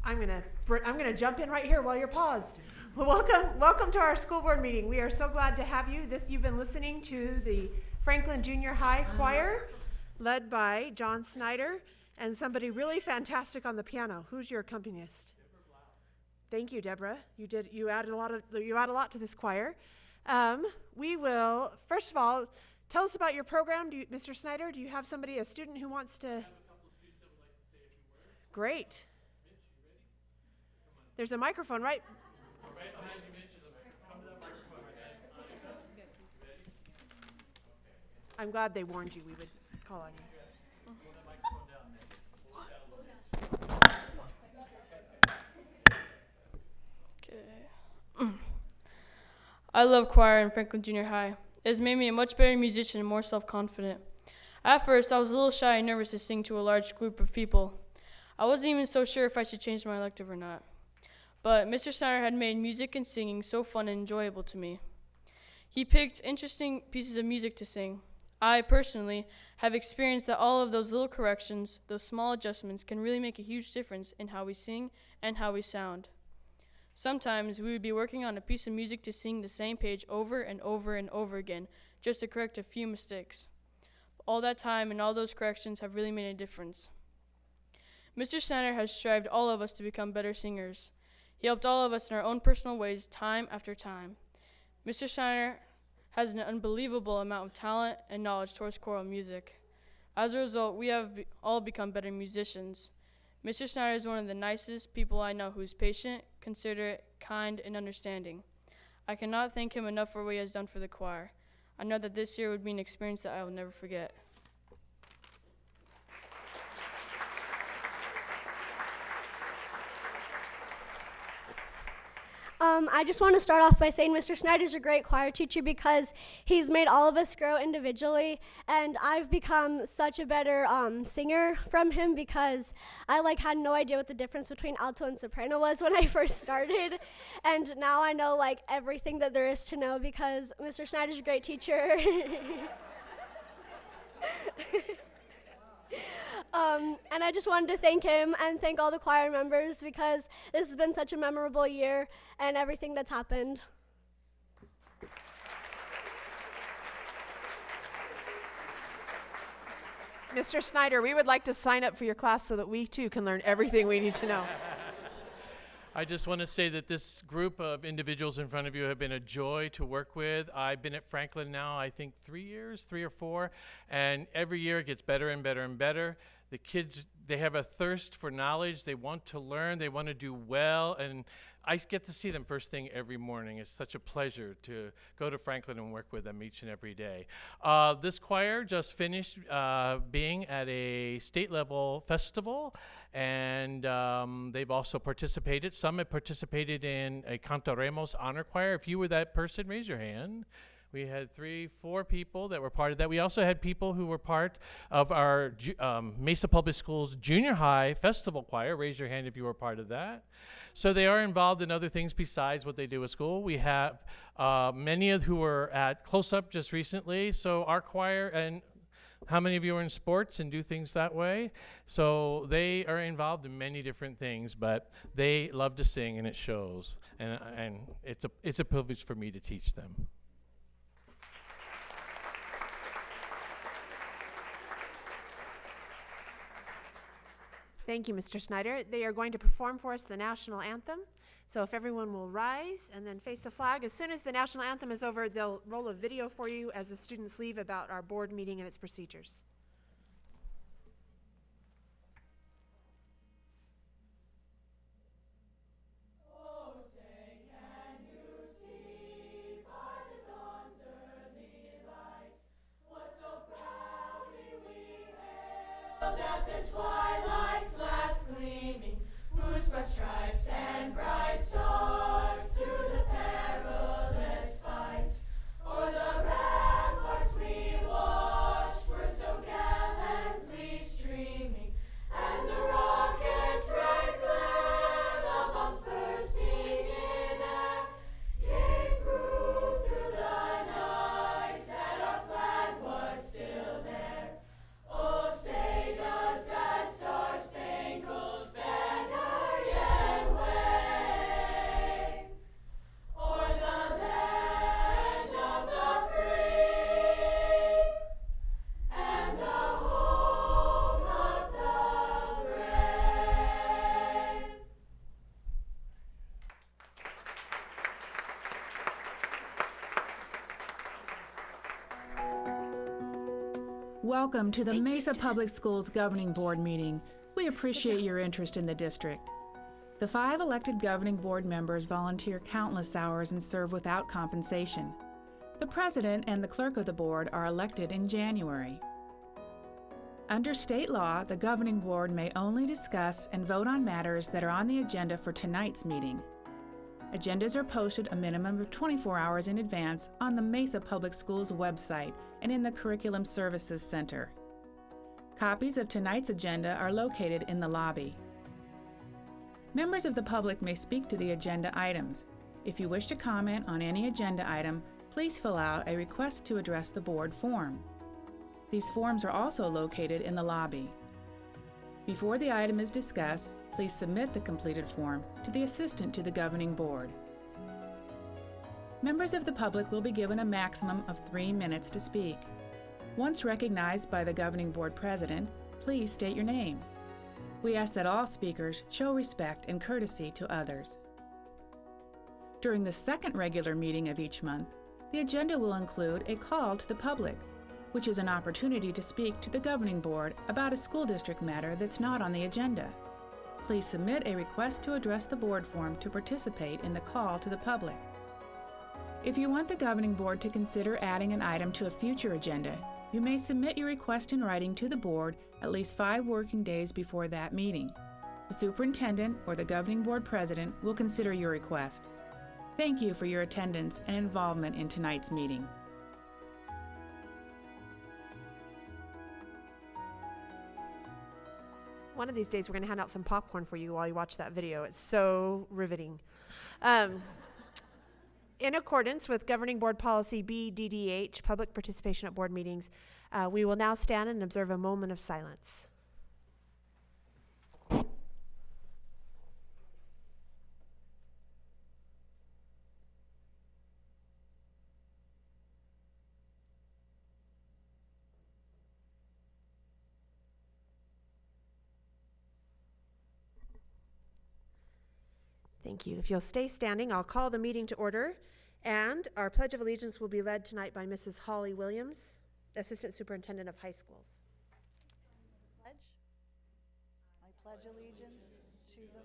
I'm gonna jump in right here while you're paused. Well, welcome to our school board meeting. We are so glad to have you. You've been listening to the Franklin Junior High Choir, led by John Snyder and somebody really fantastic on the piano. Who's your accompanist? Thank you, Deborah. You added a lot to this choir. We will first of all tell us about your program. Mr. Snyder, do you have a student who wants to? I have a couple of students that would like to say a few words. Great. Mitch, you ready? Come on. There's a microphone right behind you, Mitch. Come to that microphone right now. Ready? Okay. I'm glad they warned you we would call on you. Pull that microphone down, Mitch. Pull it down a little bit. I love choir in Franklin Junior High. It has made me a much better musician and more self-confident. At first, I was a little shy and nervous to sing to a large group of people. I wasn't even so sure if I should change my elective or not. But Mr. Snyder had made music and singing so fun and enjoyable to me. He picked interesting pieces of music to sing. I, personally, have experienced that all of those little corrections, those small adjustments, can really make a huge difference in how we sing and how we sound. Sometimes we would be working on a piece of music to sing the same page over and over and over again, just to correct a few mistakes. All that time and all those corrections have really made a difference. Mr. Snyder has strived all of us to become better singers. He helped all of us in our own personal ways time after time. Mr. Snyder has an unbelievable amount of talent and knowledge towards choral music. As a result, we have all become better musicians. Mr. Snyder is one of the nicest people I know, who is patient, considerate, kind, and understanding. I cannot thank him enough for what he has done for the choir. I know that this year would be an experience that I will never forget. I just want to start off by saying Mr. Snyder's a great choir teacher because he's made all of us grow individually, and I've become such a better singer from him because I had no idea what the difference between alto and soprano was when I first started, and now I know everything that there is to know because Mr. Snyder's a great teacher. And I just wanted to thank him and thank all the choir members because this has been such a memorable year and everything that's happened. Mr. Snyder, we would like to sign up for your class so that we too can learn everything we need to know. I just want to say that this group of individuals in front of you have been a joy to work with. I've been at Franklin now, I think 3 or 4, and every year it gets better and better and better. The kids, they have a thirst for knowledge. They want to learn. They want to do well, and I get to see them first thing every morning. It's such a pleasure to go to Franklin and work with them each and every day. This choir just finished being at a state level festival, and they've also participated. Some have participated in a Cantaremos honor choir. If you were that person, raise your hand. We had 3, 4 people that were part of that. We also had people who were part of our Mesa Public Schools Junior High Festival Choir. Raise your hand if you were part of that. So they are involved in other things besides what they do at school. We have many of who were at Close Up just recently. So our choir, and how many of you are in sports and do things that way? So they are involved in many different things, but they love to sing, and it shows. And it's a privilege for me to teach them. Thank you, Mr. Snyder. They are going to perform for us the national anthem. So if everyone will rise and then face the flag. As soon as the national anthem is over, they'll roll a video for you as the students leave about our board meeting and its procedures. At the twilight's last gleaming, whose broad stripes and bright stars through the perilous fight, o'er the ramparts we watched, were so Welcome to the Thank you, Mesa student. Public Schools Governing Board meeting. We appreciate your interest in the district. The 5 elected governing board members volunteer countless hours and serve without compensation. The president and the clerk of the board are elected in January. Under state law, the governing board may only discuss and vote on matters that are on the agenda for tonight's meeting. Agendas are posted a minimum of 24 hours in advance on the Mesa Public Schools website and in the Curriculum Services Center. Copies of tonight's agenda are located in the lobby. Members of the public may speak to the agenda items. If you wish to comment on any agenda item, please fill out a request to address the board form. These forms are also located in the lobby. Before the item is discussed, please submit the completed form to the assistant to the governing board. Members of the public will be given a maximum of 3 minutes to speak. Once recognized by the governing board president, please state your name. We ask that all speakers show respect and courtesy to others. During the second regular meeting of each month, the agenda will include a call to the public, which is an opportunity to speak to the governing board about a school district matter that's not on the agenda. Please submit a request to address the board form to participate in the call to the public. If you want the governing board to consider adding an item to a future agenda, you may submit your request in writing to the board at least 5 working days before that meeting. The superintendent or the governing board president will consider your request. Thank you for your attendance and involvement in tonight's meeting. One of these days, we're going to hand out some popcorn for you while you watch that video. It's so riveting. In accordance with Governing Board Policy BDDH, public participation at board meetings, we will now stand and observe a moment of silence. Thank you. If you'll stay standing, I'll call the meeting to order, and our Pledge of Allegiance will be led tonight by Mrs. Holly Williams, Assistant Superintendent of High Schools. Pledge. I pledge allegiance to the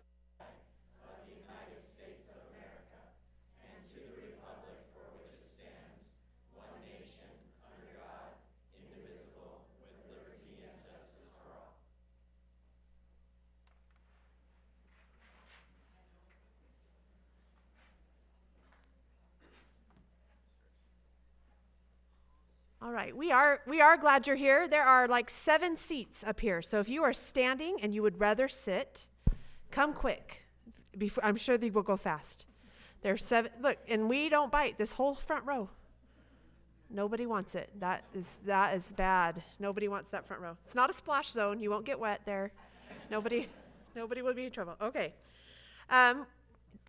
All right, we are glad you're here. There are like 7 seats up here, so if you are standing and you would rather sit, come quick. I'm sure they will go fast. There's 7. Look, and we don't bite this whole front row. Nobody wants it. That is bad. Nobody wants that front row. It's not a splash zone. You won't get wet there. Nobody will be in trouble. Okay.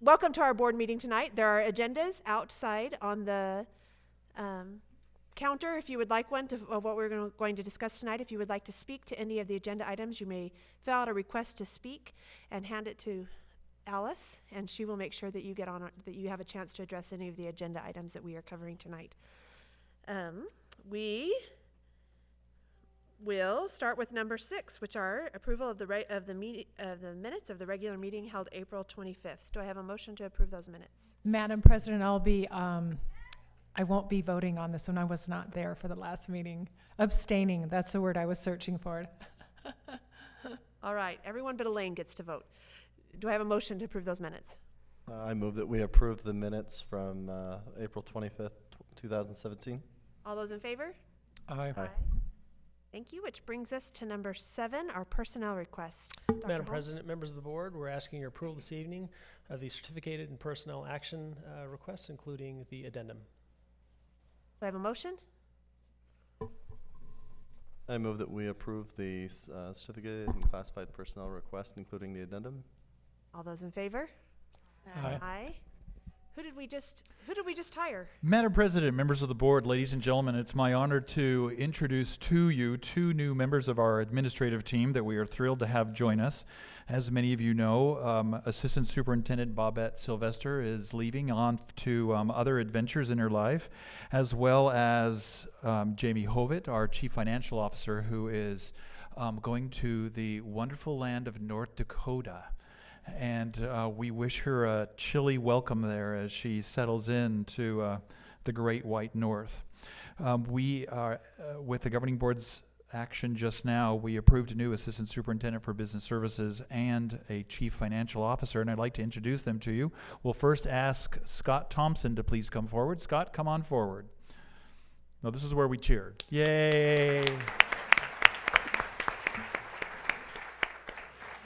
Welcome to our board meeting tonight. There are agendas outside on the counter if you would like one of what we're going to discuss tonight. If you would like to speak to any of the agenda items, you may fill out a request to speak and hand it to Alice, and she will make sure that you get on that you have a chance to address any of the agenda items that we are covering tonight. We will start with number 6, which are approval of the minutes of the regular meeting held April 25th. Do I have a motion to approve those minutes? Madam President, I won't be voting on this one. I was not there for the last meeting. Abstaining, that's the word I was searching for. All right, everyone but Elaine gets to vote. Do I have a motion to approve those minutes? I move that we approve the minutes from April 25th, 2017. All those in favor? Aye. Aye. Thank you, which brings us to number 7, our personnel requests. Dr. Madam Holmes? President, members of the board, we're asking your approval this evening of the certificated and personnel action requests, including the addendum. Do I have a motion? I move that we approve the certificated and classified personnel request, including the addendum. All those in favor? Aye. Aye. Who did we just hire? Madam President, members of the board, ladies and gentlemen, it's my honor to introduce to you two new members of our administrative team that we are thrilled to have join us. As many of you know, Assistant Superintendent Bobette Sylvester is leaving on to other adventures in her life, as well as Jamie Hovitt, our Chief Financial Officer, who is going to the wonderful land of North Dakota. And we wish her a chilly welcome there as she settles into the great white north. We are, with the governing board's action just now, we approved a new assistant superintendent for business services and a chief financial officer, and I'd like to introduce them to you. We'll first ask Scott Thompson to please come forward. Scott, come on forward. No, this is where we cheered. Yay!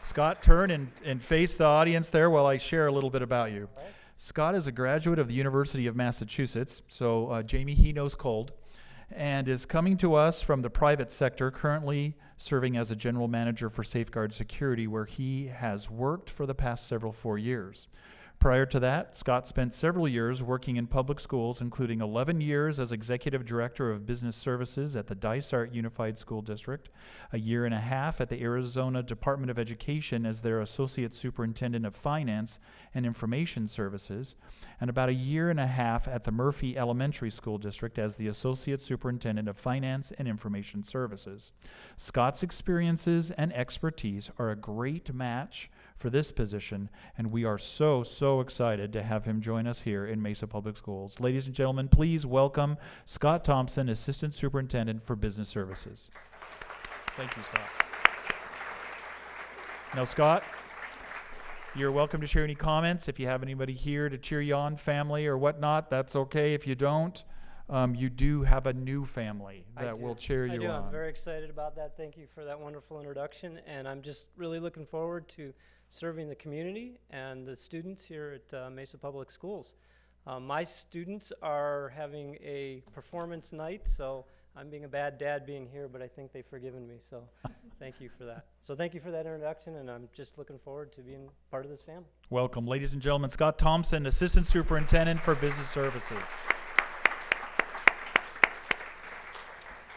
Scott, turn and face the audience there while I share a little bit about you. Right. Scott is a graduate of the University of Massachusetts, so Jamie, he knows cold, and is coming to us from the private sector, currently serving as a general manager for Safeguard Security, where he has worked for the past 4 years. Prior to that, Scott spent several years working in public schools, including 11 years as Executive Director of Business Services at the Dysart Unified School District, a year and a half at the Arizona Department of Education as their Associate Superintendent of Finance and Information Services, and about a year and a half at the Murphy Elementary School District as the Associate Superintendent of Finance and Information Services. Scott's experiences and expertise are a great match for this position, and we are so excited to have him join us here in Mesa Public Schools. Ladies and gentlemen, please welcome Scott Thompson, Assistant Superintendent for Business Services. Thank you, Scott. Now, Scott, you're welcome to share any comments. If you have anybody here to cheer you on, family or whatnot, that's okay. If you don't, you do have a new family that will cheer you on. I'm very excited about that. Thank you for that wonderful introduction, and I'm just really looking forward to serving the community and the students here at Mesa Public Schools. My students are having a performance night, so I'm being a bad dad being here, but I think they've forgiven me, so thank you for that. So thank you for that introduction, and I'm just looking forward to being part of this family. Welcome, ladies and gentlemen, Scott Thompson, Assistant Superintendent for Business Services.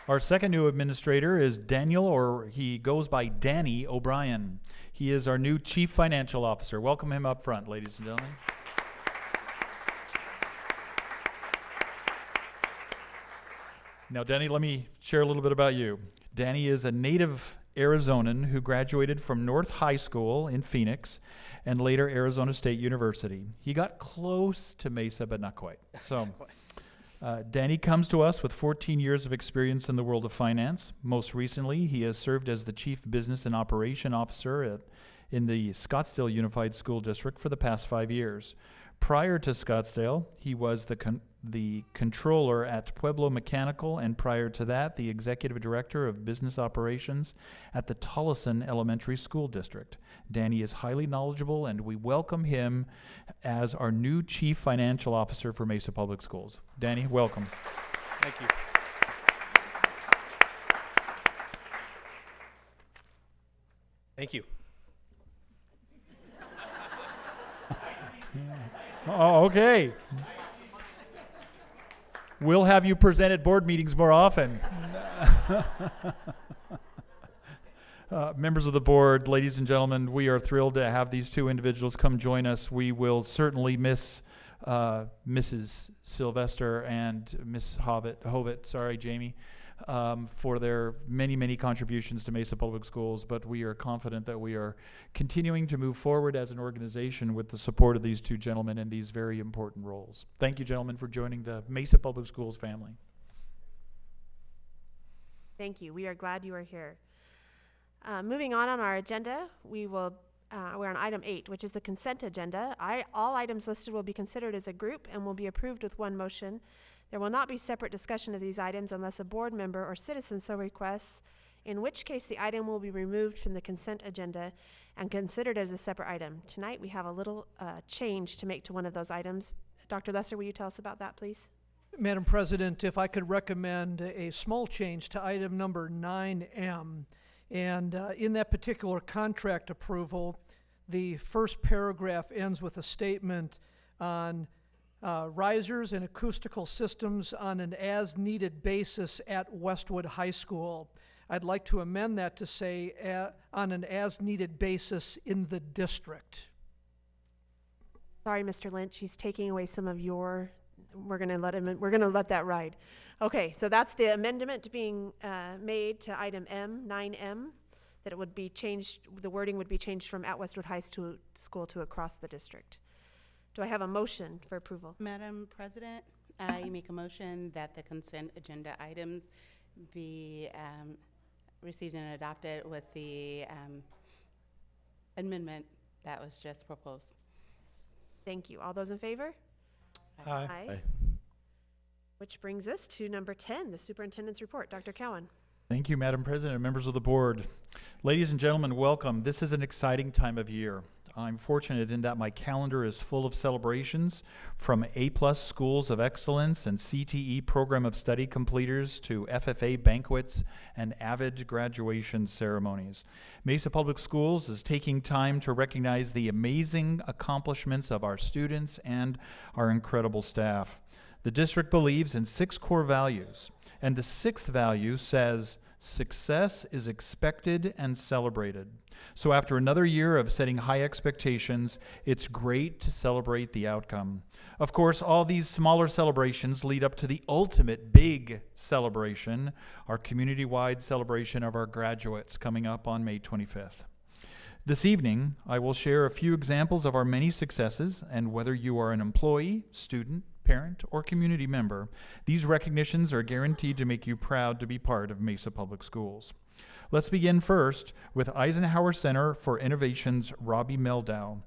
Our second new administrator is Daniel, or he goes by Danny O'Brien. He is our new Chief Financial Officer. Welcome him up front, ladies and gentlemen. Now, Danny, let me share a little bit about you. Danny is a native Arizonan who graduated from North High School in Phoenix and later Arizona State University. He got close to Mesa, but not quite. So, Danny comes to us with 14 years of experience in the world of finance. Most recently, he has served as the Chief Business and Operation Officer in the Scottsdale Unified School District for the past 5 years. Prior to Scottsdale, he was the controller at Pueblo Mechanical, and prior to that, the Executive Director of Business Operations at the Tolleson Elementary School District. Danny is highly knowledgeable, and we welcome him as our new Chief Financial Officer for Mesa Public Schools. Danny, welcome. Thank you. Thank you. Oh, okay. We'll have you present at board meetings more often. Members of the board, ladies and gentlemen, we are thrilled to have these two individuals come join us. We will certainly miss Mrs. Sylvester and Mrs. Hovitt, Jamie, for their many contributions to Mesa Public Schools, but we are confident that we are continuing to move forward as an organization with the support of these two gentlemen in these very important roles. Thank you, gentlemen, for joining the Mesa Public Schools family. Thank you. We are glad you are here. Moving on our agenda, we're on item 8, which is the consent agenda. All items listed will be considered as a group and will be approved with one motion. There will not be separate discussion of these items unless a board member or citizen so requests, in which case the item will be removed from the consent agenda and considered as a separate item. Tonight we have a little change to make to one of those items. Dr. Lesser, will you tell us about that, please? Madam President, if I could recommend a small change to item number 9M. And in that particular contract approval, the first paragraph ends with a statement on risers and acoustical systems on an as-needed basis at Westwood High School. I'd like to amend that to say on an as-needed basis in the district. Sorry, Mr. Lynch, he's taking away some of your, we're gonna let that ride. Okay, so that's the amendment being made to item M, 9M, that it would be changed, the wording would be changed from at Westwood High School to across the district. Do I have a motion for approval? Madam President, I make a motion that the consent agenda items be received and adopted with the amendment that was just proposed. Thank you. All those in favor? Aye. Aye. Which brings us to number 10, the superintendent's report. Dr. Cowan. Thank you, Madam President and members of the board. Ladies and gentlemen, welcome. This is an exciting time of year. I'm fortunate in that my calendar is full of celebrations, from A+ Schools of Excellence and CTE Program of Study completers to FFA banquets and AVID graduation ceremonies. Mesa Public Schools is taking time to recognize the amazing accomplishments of our students and our incredible staff. The district believes in 6 core values, and the 6th value says, success is expected and celebrated. So after another year of setting high expectations, it's great to celebrate the outcome. Of course, all these smaller celebrations lead up to the ultimate big celebration, our community-wide celebration of our graduates coming up on May 25th. This evening, I will share a few examples of our many successes, and whether you are an employee, student, parent, or community member, these recognitions are guaranteed to make you proud to be part of Mesa Public Schools. Let's begin first with Eisenhower Center for Innovation's Robbie Meldow.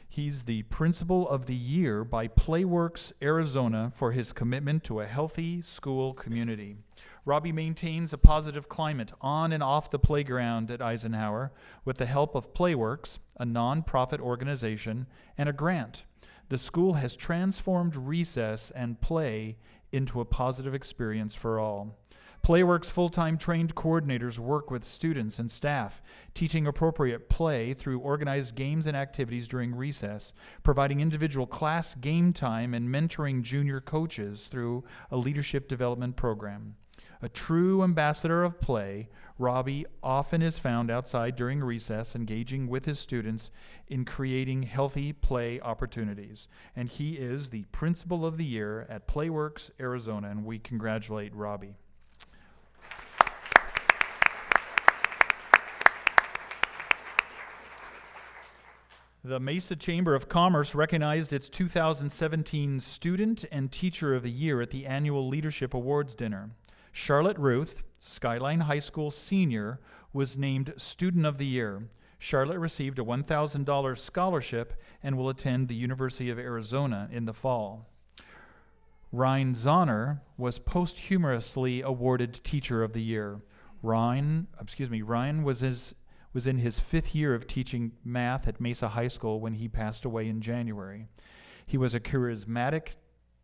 He's the Principal of the Year by Playworks Arizona for his commitment to a healthy school community. Robbie maintains a positive climate on and off the playground at Eisenhower with the help of Playworks, a nonprofit organization, and a grant. The school has transformed recess and play into a positive experience for all. Playworks full-time trained coordinators work with students and staff, teaching appropriate play through organized games and activities during recess, providing individual class game time and mentoring junior coaches through a leadership development program. A true ambassador of play, Robbie often is found outside during recess engaging with his students in creating healthy play opportunities. And he is the Principal of the Year at Playworks Arizona, and we congratulate Robbie. The Mesa Chamber of Commerce recognized its 2017 Student and Teacher of the Year at the annual Leadership Awards dinner. Charlotte Ruth, Skyline High School senior, was named Student of the Year. Charlotte received a $1,000 scholarship and will attend the University of Arizona in the fall. Ryan Zahner was posthumously awarded Teacher of the Year. Ryan was in his 5th year of teaching math at Mesa High School when he passed away in January. He was a charismatic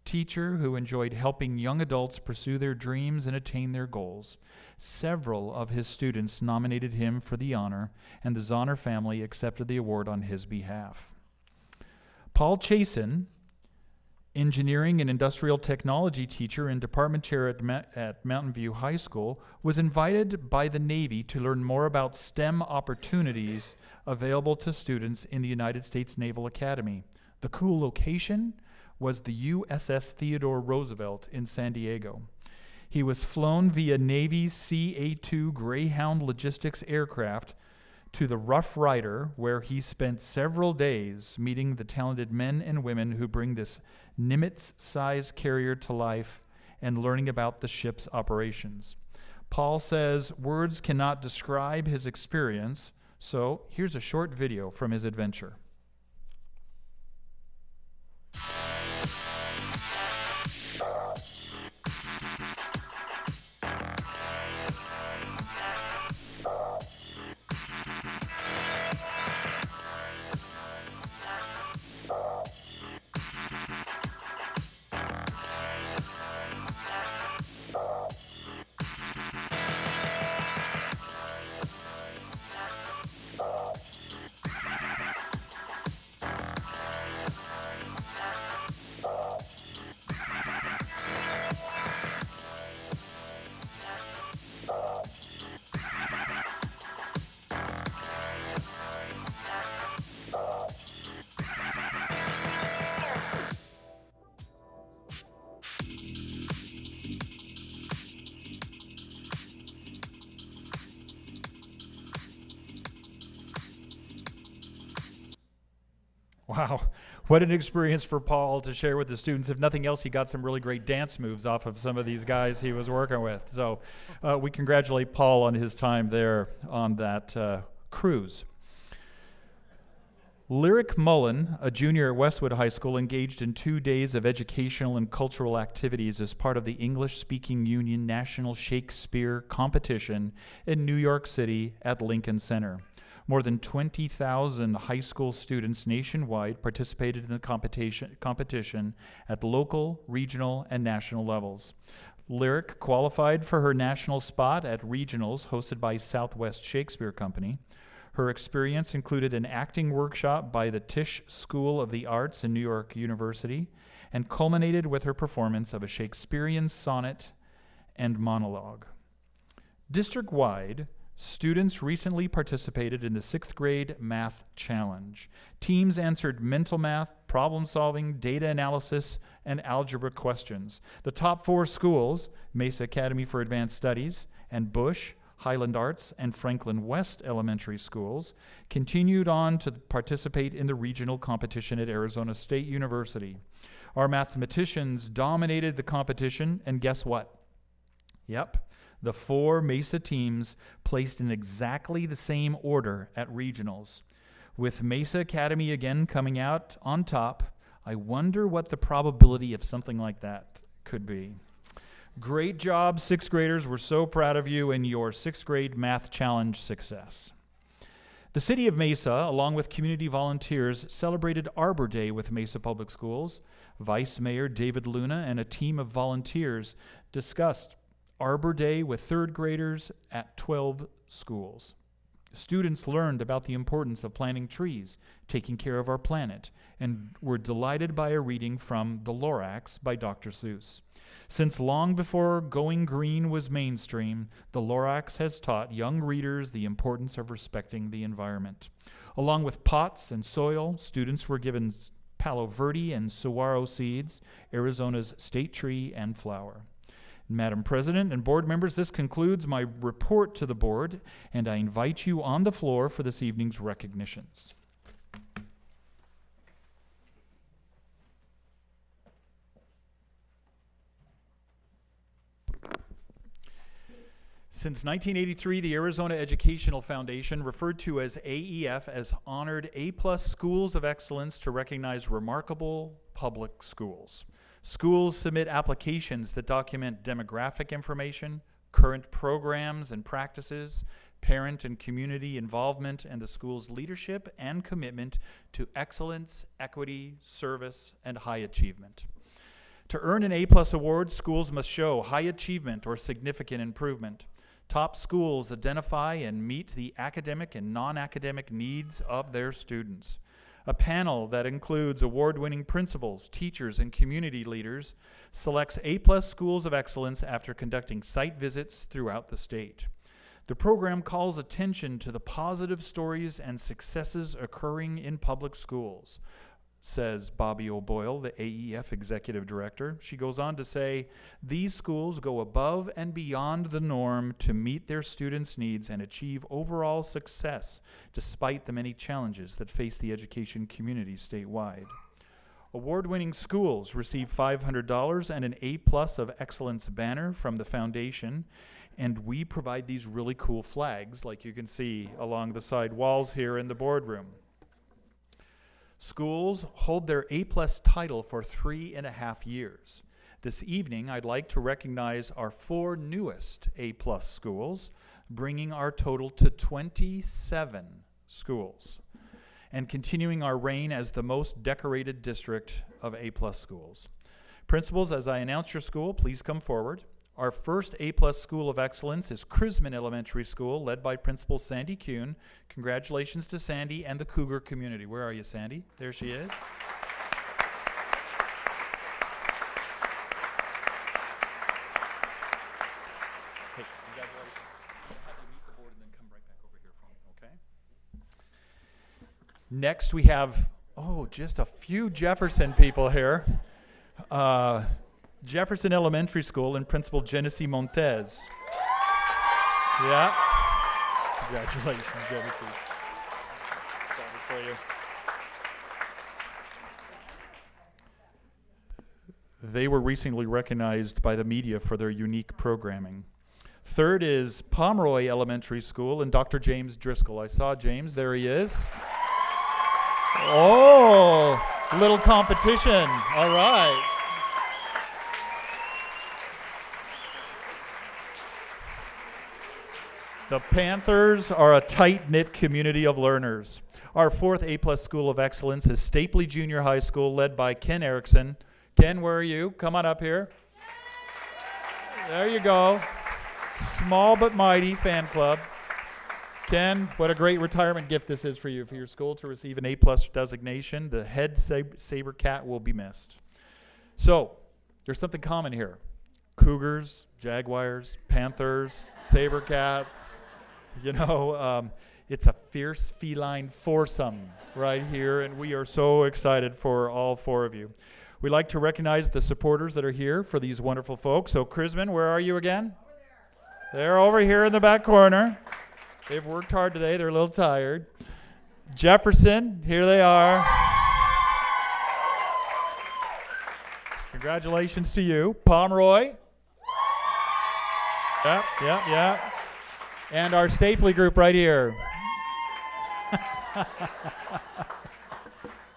teacher who enjoyed helping young adults pursue their dreams and attain their goals. Several of his students nominated him for the honor, and the Zahner family accepted the award on his behalf. Paul Chasin, engineering and industrial technology teacher and department chair at Mountain View High School, was invited by the Navy to learn more about STEM opportunities available to students in the United States Naval Academy. The cool location was the USS Theodore Roosevelt in San Diego. He was flown via Navy's CA-2 Greyhound logistics aircraft to the Rough Rider, where he spent several days meeting the talented men and women who bring this Nimitz-size carrier to life and learning about the ship's operations. Paul says words cannot describe his experience, so here's a short video from his adventure. Wow, what an experience for Paul to share with the students. If nothing else, he got some really great dance moves off of some of these guys he was working with. So we congratulate Paul on his time there on that cruise. Lyric Mullen, a junior at Westwood High School, engaged in 2 days of educational and cultural activities as part of the English-Speaking Union National Shakespeare Competition in New York City at Lincoln Center. More than 20,000 high school students nationwide participated in the competition at local, regional, and national levels. Lyric qualified for her national spot at regionals hosted by Southwest Shakespeare Company. Her experience included an acting workshop by the Tisch School of the Arts in New York University and culminated with her performance of a Shakespearean sonnet and monologue. District-wide, students recently participated in the 6th grade math challenge. Teams answered mental math, problem solving, data analysis, and algebra questions. The top 4 schools, Mesa Academy for Advanced Studies and Bush, Highland Arts, and Franklin West Elementary Schools, continued on to participate in the regional competition at Arizona State University. Our mathematicians dominated the competition, and guess what? Yep. The 4 Mesa teams placed in exactly the same order at regionals. With Mesa Academy again coming out on top, I wonder what the probability of something like that could be. Great job, 6th graders. We're so proud of you and your 6th grade math challenge success. The City of Mesa, along with community volunteers, celebrated Arbor Day with Mesa Public Schools. Vice Mayor David Luna and a team of volunteers discussed Arbor Day with 3rd graders at 12 schools. Students learned about the importance of planting trees, taking care of our planet, and were delighted by a reading from The Lorax by Dr. Seuss. Since long before going green was mainstream, The Lorax has taught young readers the importance of respecting the environment. Along with pots and soil, students were given Palo Verde and saguaro seeds, Arizona's state tree and flower. Madam President and board members, this concludes my report to the board, and I invite you on the floor for this evening's recognitions. Since 1983, the Arizona Educational Foundation, referred to as AEF, has honored A-plus schools of excellence to recognize remarkable public schools. Schools submit applications that document demographic information, current programs and practices, parent and community involvement, and the school's leadership and commitment to excellence, equity, service, and high achievement. To earn an A-plus award, schools must show high achievement or significant improvement. Top schools identify and meet the academic and non-academic needs of their students. A panel that includes award-winning principals, teachers, and community leaders selects A-plus schools of excellence after conducting site visits throughout the state. The program calls attention to the positive stories and successes occurring in public schools, says Bobby O'Boyle, the AEF Executive Director. She goes on to say, these schools go above and beyond the norm to meet their students' needs and achieve overall success despite the many challenges that face the education community statewide. Award-winning schools receive $500 and an A-plus of excellence banner from the foundation, and we provide these really cool flags like you can see along the side walls here in the boardroom. Schools hold their A-plus title for 3.5 years. This evening, I'd like to recognize our 4 newest A-plus schools, bringing our total to 27 schools, and continuing our reign as the most decorated district of A-plus schools. Principals, as I announce your school, please come forward. Our first A-plus school of excellence is Chrisman Elementary School, led by Principal Sandy Kuhn. Congratulations to Sandy and the Cougar community. Where are you, Sandy? There she is. Hey, congratulations. I'll have you meet the board and then come right back over here for me, okay? Next, we have, just a few Jefferson people here. Jefferson Elementary School and Principal Genesee Montez. Yeah. Congratulations, Genesee. Excited for you. They were recently recognized by the media for their unique programming. Third is Pomeroy Elementary School and Dr. James Driscoll. I saw James, there he is. Oh, little competition, all right. The Panthers are a tight-knit community of learners. Our fourth A-plus School of Excellence is Stapley Junior High School, led by Ken Erickson. Ken, where are you? Come on up here. There you go. Small but mighty fan club. Ken, what a great retirement gift this is for you, for your school to receive an A-plus designation. The head saber cat will be missed. So, there's something common here. Cougars, Jaguars, Panthers, saber cats. You know, it's a fierce feline foursome right here, and we are so excited for all four of you. We'd like to recognize the supporters that are here for these wonderful folks. So, Krisman, where are you again? Over there. They're over here in the back corner. They've worked hard today. They're a little tired. Jefferson, here they are. Congratulations to you. Pomeroy. Yeah. And our Stapley group right here.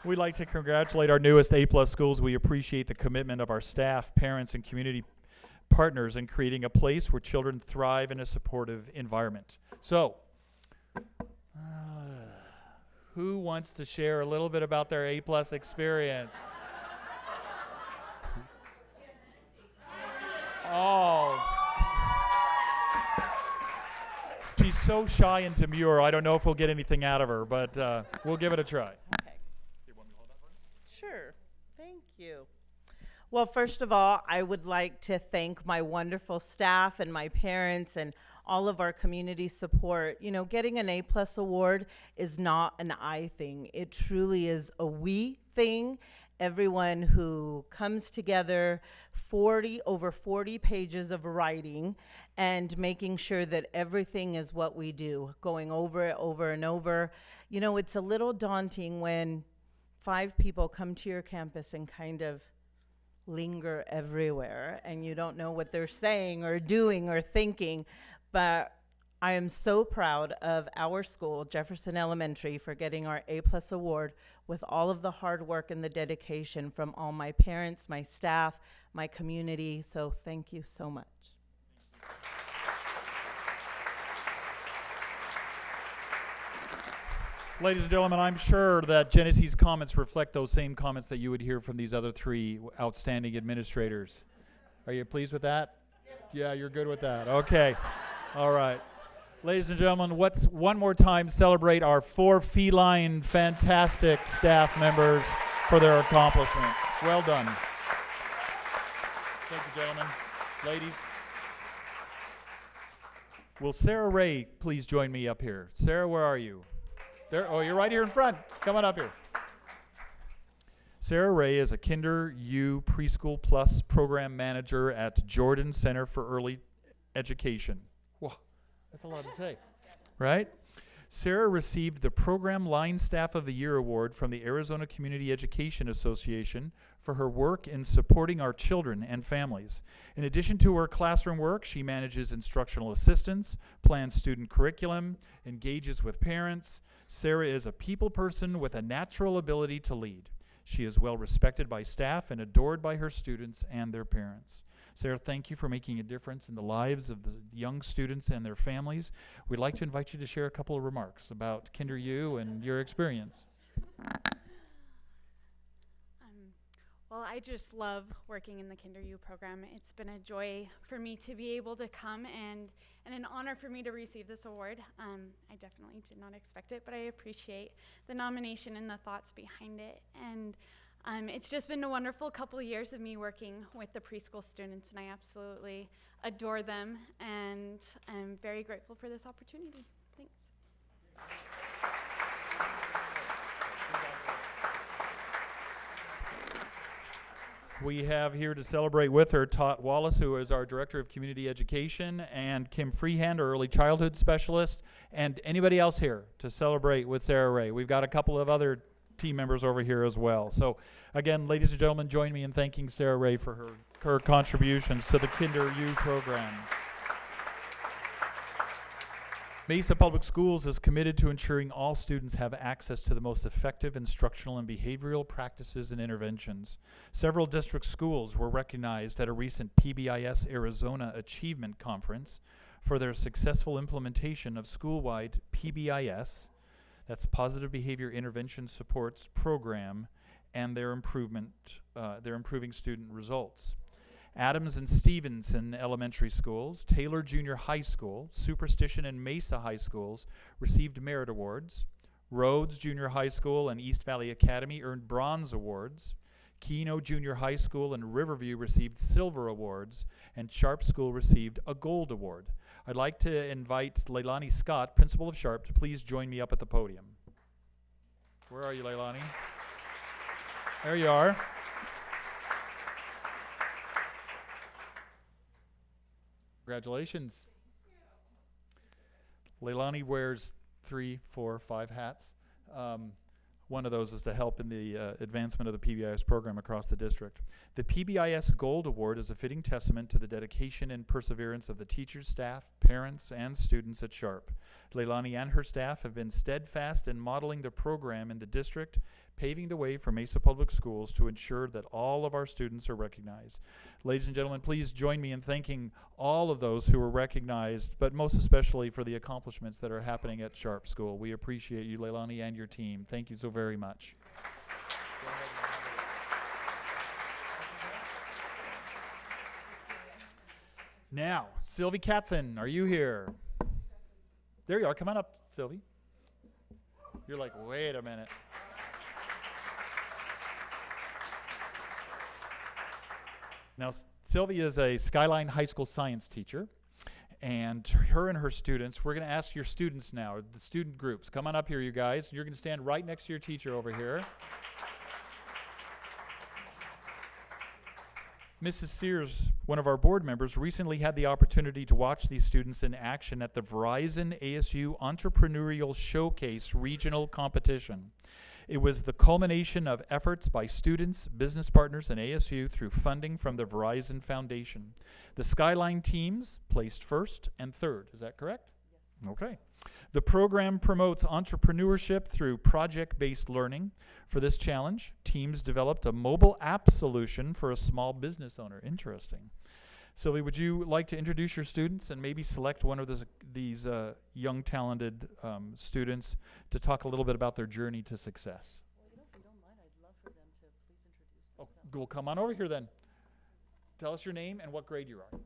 We'd like to congratulate our newest A-plus schools. We appreciate the commitment of our staff, parents, and community partners in creating a place where children thrive in a supportive environment. So, who wants to share a little bit about their A-plus experience? Oh. She's so shy and demure, I don't know if we'll get anything out of her, but we'll give it a try. Okay. Sure. Thank you. Well, first of all, I would like to thank my wonderful staff and my parents and all of our community support. You know, getting an A-plus award is not an I thing. It truly is a we thing. Everyone who comes together, over 40 pages of writing, and making sure that everything is what we do, going over it over and over. You know, it's a little daunting when 5 people come to your campus and kind of linger everywhere, and you don't know what they're saying or doing or thinking. But I am so proud of our school, Jefferson Elementary, for getting our A-plus award with all of the hard work and the dedication from all my parents, my staff, my community. So thank you so much. Ladies and gentlemen, I'm sure that Genesee's comments reflect those same comments that you would hear from these other 3 outstanding administrators. Are you pleased with that? Yeah, you're good with that. Okay. All right. Ladies and gentlemen, let's one more time celebrate our 4 feline, fantastic staff members for their accomplishments. Well done. Thank you, gentlemen. Ladies. Will Sarah Ray please join me up here? Sarah, where are you? There. Oh, you're right here in front. Come on up here. Sarah Ray is a Kinder U Preschool Plus program manager at Jordan Center for Early Education. Whoa, that's a lot to say, right? Sarah received the Program Line Staff of the Year Award from the Arizona Community Education Association for her work in supporting our children and families. In addition to her classroom work, she manages instructional assistance, plans student curriculum, engages with parents. Sarah is a people person with a natural ability to lead. She is well respected by staff and adored by her students and their parents. Sarah, thank you for making a difference in the lives of the young students and their families. We'd like to invite you to share a couple of remarks about Kinder U and your experience. Well, I just love working in the Kinder U program. It's been a joy for me to be able to come and an honor for me to receive this award. I definitely did not expect it, but I appreciate the nomination and the thoughts behind it. And it's just been a wonderful couple of years of me working with the preschool students, and I absolutely adore them, and I'm very grateful for this opportunity. Thanks. We have here to celebrate with her Todd Wallace, who is our Director of Community Education, and Kim Freehand, our Early Childhood Specialist, and anybody else here to celebrate with Sarah Ray. We've got a couple of other team members over here as well. So again, ladies and gentlemen, join me in thanking Sarah Ray for her contributions to the Kinder U program. Mesa Public Schools is committed to ensuring all students have access to the most effective instructional and behavioral practices and interventions. Several district schools were recognized at a recent PBIS Arizona Achievement Conference for their successful implementation of school-wide PBIS, that's Positive Behavior Intervention Supports Program, and their improving student results. Adams and Stevenson Elementary Schools, Taylor Junior High School, Superstition and Mesa High Schools received merit awards. Rhodes Junior High School and East Valley Academy earned bronze awards. Keno Junior High School and Riverview received silver awards, and Sharp School received a gold award. I'd like to invite Leilani Scott, principal of Sharp, to please join me up at the podium. Where are you, Leilani? There you are. Congratulations. Leilani wears 3, 4, 5 hats. One of those is to help in the advancement of the PBIS program across the district. The PBIS Gold Award is a fitting testament to the dedication and perseverance of the teachers, staff, parents, and students at Sharp. Leilani and her staff have been steadfast in modeling the program in the district, paving the way for Mesa Public Schools to ensure that all of our students are recognized. Ladies and gentlemen, please join me in thanking all of those who were recognized, but most especially for the accomplishments that are happening at Sharp School. We appreciate you, Leilani, and your team. Thank you so very much. Now, Sylvie Katzen, are you here? There you are. Come on up, Sylvie. You're like, wait a minute. Now, Sylvie is a Skyline High School science teacher, and her and her students, we're going to ask your students now, the student groups, come on up here, you guys. You're going to stand right next to your teacher over here. Mrs. Sears, one of our board members, recently had the opportunity to watch these students in action at the Verizon ASU Entrepreneurial Showcase Regional Competition. It was the culmination of efforts by students, business partners, and ASU through funding from the Verizon Foundation. The Skyline teams placed first and third. Is that correct? Yes. Okay. The program promotes entrepreneurship through project-based learning. For this challenge, teams developed a mobile app solution for a small business owner. Interesting. Sylvie, would you like to introduce your students and maybe select one of these young, talented students to talk a little bit about their journey to success? Well, if you don't mind, I'd love for them to please introduce themselves. Oh, well, come on over here then. Tell us your name and what grade you're in.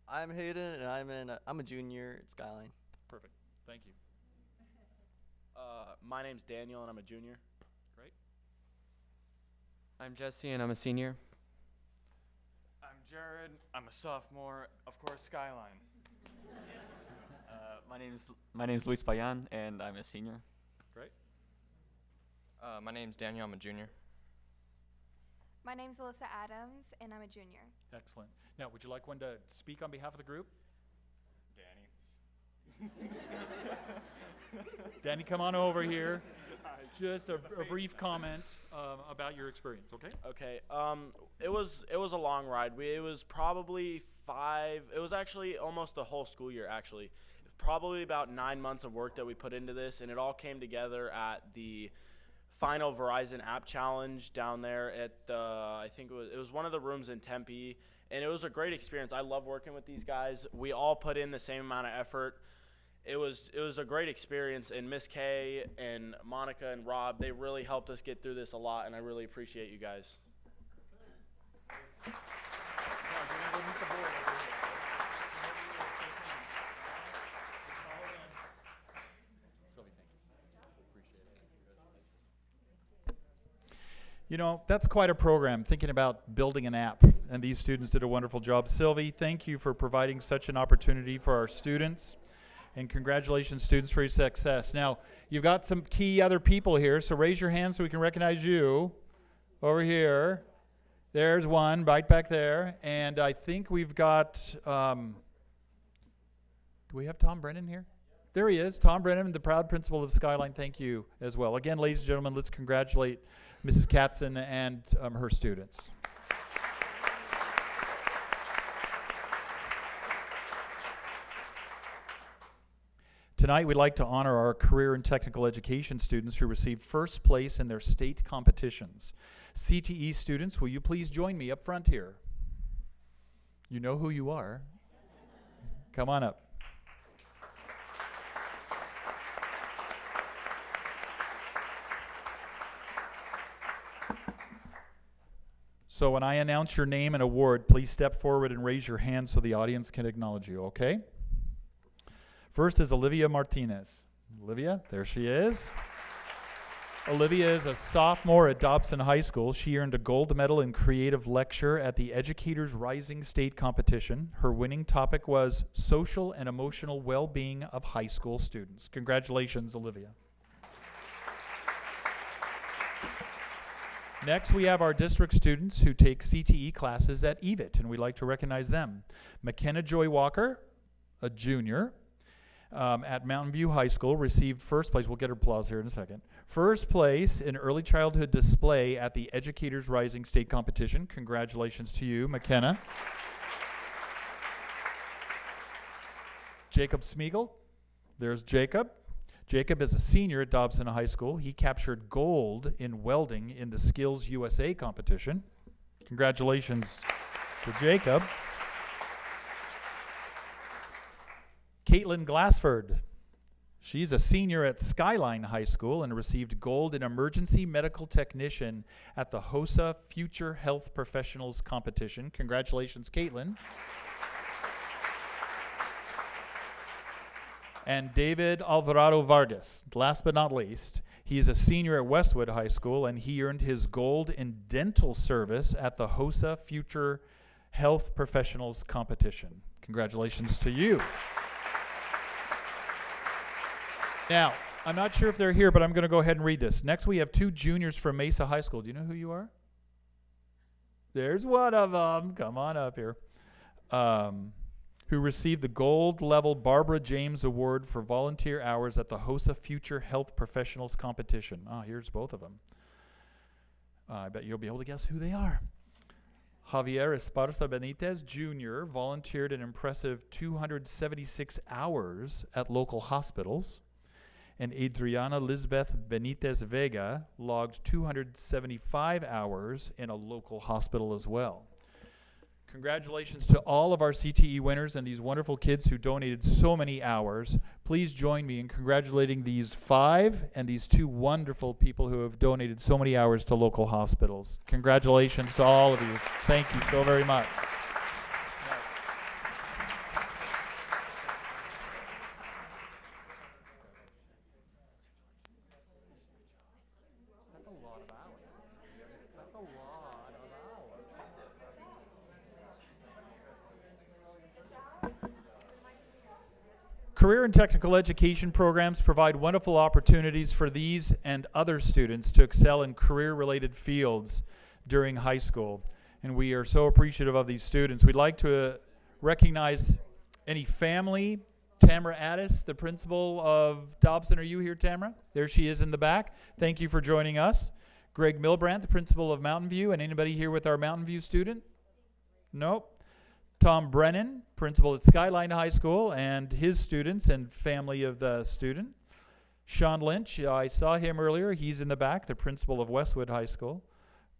I'm Hayden, and I'm a junior at Skyline. Perfect. Thank you. My name's Daniel, and I'm a junior. Great. I'm Jesse, and I'm a senior. I'm Jared. I'm a sophomore. Of course, Skyline. My name's Luis Payan, and I'm a senior. Great. My name's Daniel. I'm a junior. My name's Alyssa Adams, and I'm a junior. Excellent. Now, would you like one to speak on behalf of the group? Danny. Danny, come on over here. Just a brief comment about your experience, okay? Okay. It was a long ride. It was probably it was actually almost the whole school year, actually. Probably about 9 months of work that we put into this, and it all came together at the final Verizon App Challenge down there at I think it was one of the rooms in Tempe, and it was a great experience. I love working with these guys. We all put in the same amount of effort. It was a great experience, and Miss Kay and Monica and Rob, they really helped us get through this a lot, and I really appreciate you guys. You know, that's quite a program, thinking about building an app, and these students did a wonderful job. Sylvie, thank you for providing such an opportunity for our students, and congratulations, students, for your success. Now, you've got some key other people here, so raise your hand so we can recognize you. Over here. There's one, right back there, and I think we've got, do we have Tom Brennan here? There he is, Tom Brennan, the proud principal of Skyline. Thank you as well. Again, ladies and gentlemen, let's congratulate Mrs. Katzen and her students. Tonight, we'd like to honor our career and technical education students who received first place in their state competitions. CTE students, will you please join me up front here? You know who you are. Come on up. So when I announce your name and award, please step forward and raise your hand so the audience can acknowledge you, okay? First is Olivia Martinez. Olivia, there she is. Olivia is a sophomore at Dobson High School. She earned a gold medal in creative lecture at the Educators Rising State Competition. Her winning topic was social and emotional well-being of high school students. Congratulations, Olivia. Next, we have our district students who take CTE classes at EVIT, and we'd like to recognize them. McKenna Joy Walker, a junior, at Mountain View High School, received first place. We'll get her applause here in a second. First place in early childhood display at the Educators Rising State Competition. Congratulations to you, McKenna. Jacob Smeagol. There's Jacob. Jacob is a senior at Dobson High School. He captured gold in welding in the Skills USA competition. Congratulations to Jacob. Caitlin Glassford. She's a senior at Skyline High School and received gold in emergency medical technician at the HOSA Future Health Professionals competition. Congratulations, Caitlin. And David Alvarado Vargas, last but not least, he is a senior at Westwood High School and he earned his gold in dental service at the HOSA Future Health Professionals competition. Congratulations to you. Now, I'm not sure if they're here, but I'm going to go ahead and read this. Next, we have two juniors from Mesa High School. Do you know who you are? There's one of them. Come on up here. Who received the gold level Barbara James Award for volunteer hours at the HOSA Future Health Professionals competition. Here's both of them. I bet you'll be able to guess who they are. Javier Esparza Benitez Jr. volunteered an impressive 276 hours at local hospitals. And Adriana Lisbeth Benitez Vega logged 275 hours in a local hospital as well. Congratulations to all of our CTE winners and these wonderful kids who donated so many hours. Please join me in congratulating these 5 and these 2 wonderful people who have donated so many hours to local hospitals. Congratulations to all of you. Thank you so very much. Career and technical education programs provide wonderful opportunities for these and other students to excel in career-related fields during high school. And we are so appreciative of these students. We'd like to recognize any family. Tamara Addis, the principal of Dobson. Are you here, Tamara? There she is in the back. Thank you for joining us. Greg Milbrandt, the principal of Mountain View. And anybody here with our Mountain View student? Nope. Tom Brennan, principal at Skyline High School, and his students and family of the student. Sean Lynch, I saw him earlier. He's in the back, the principal of Westwood High School.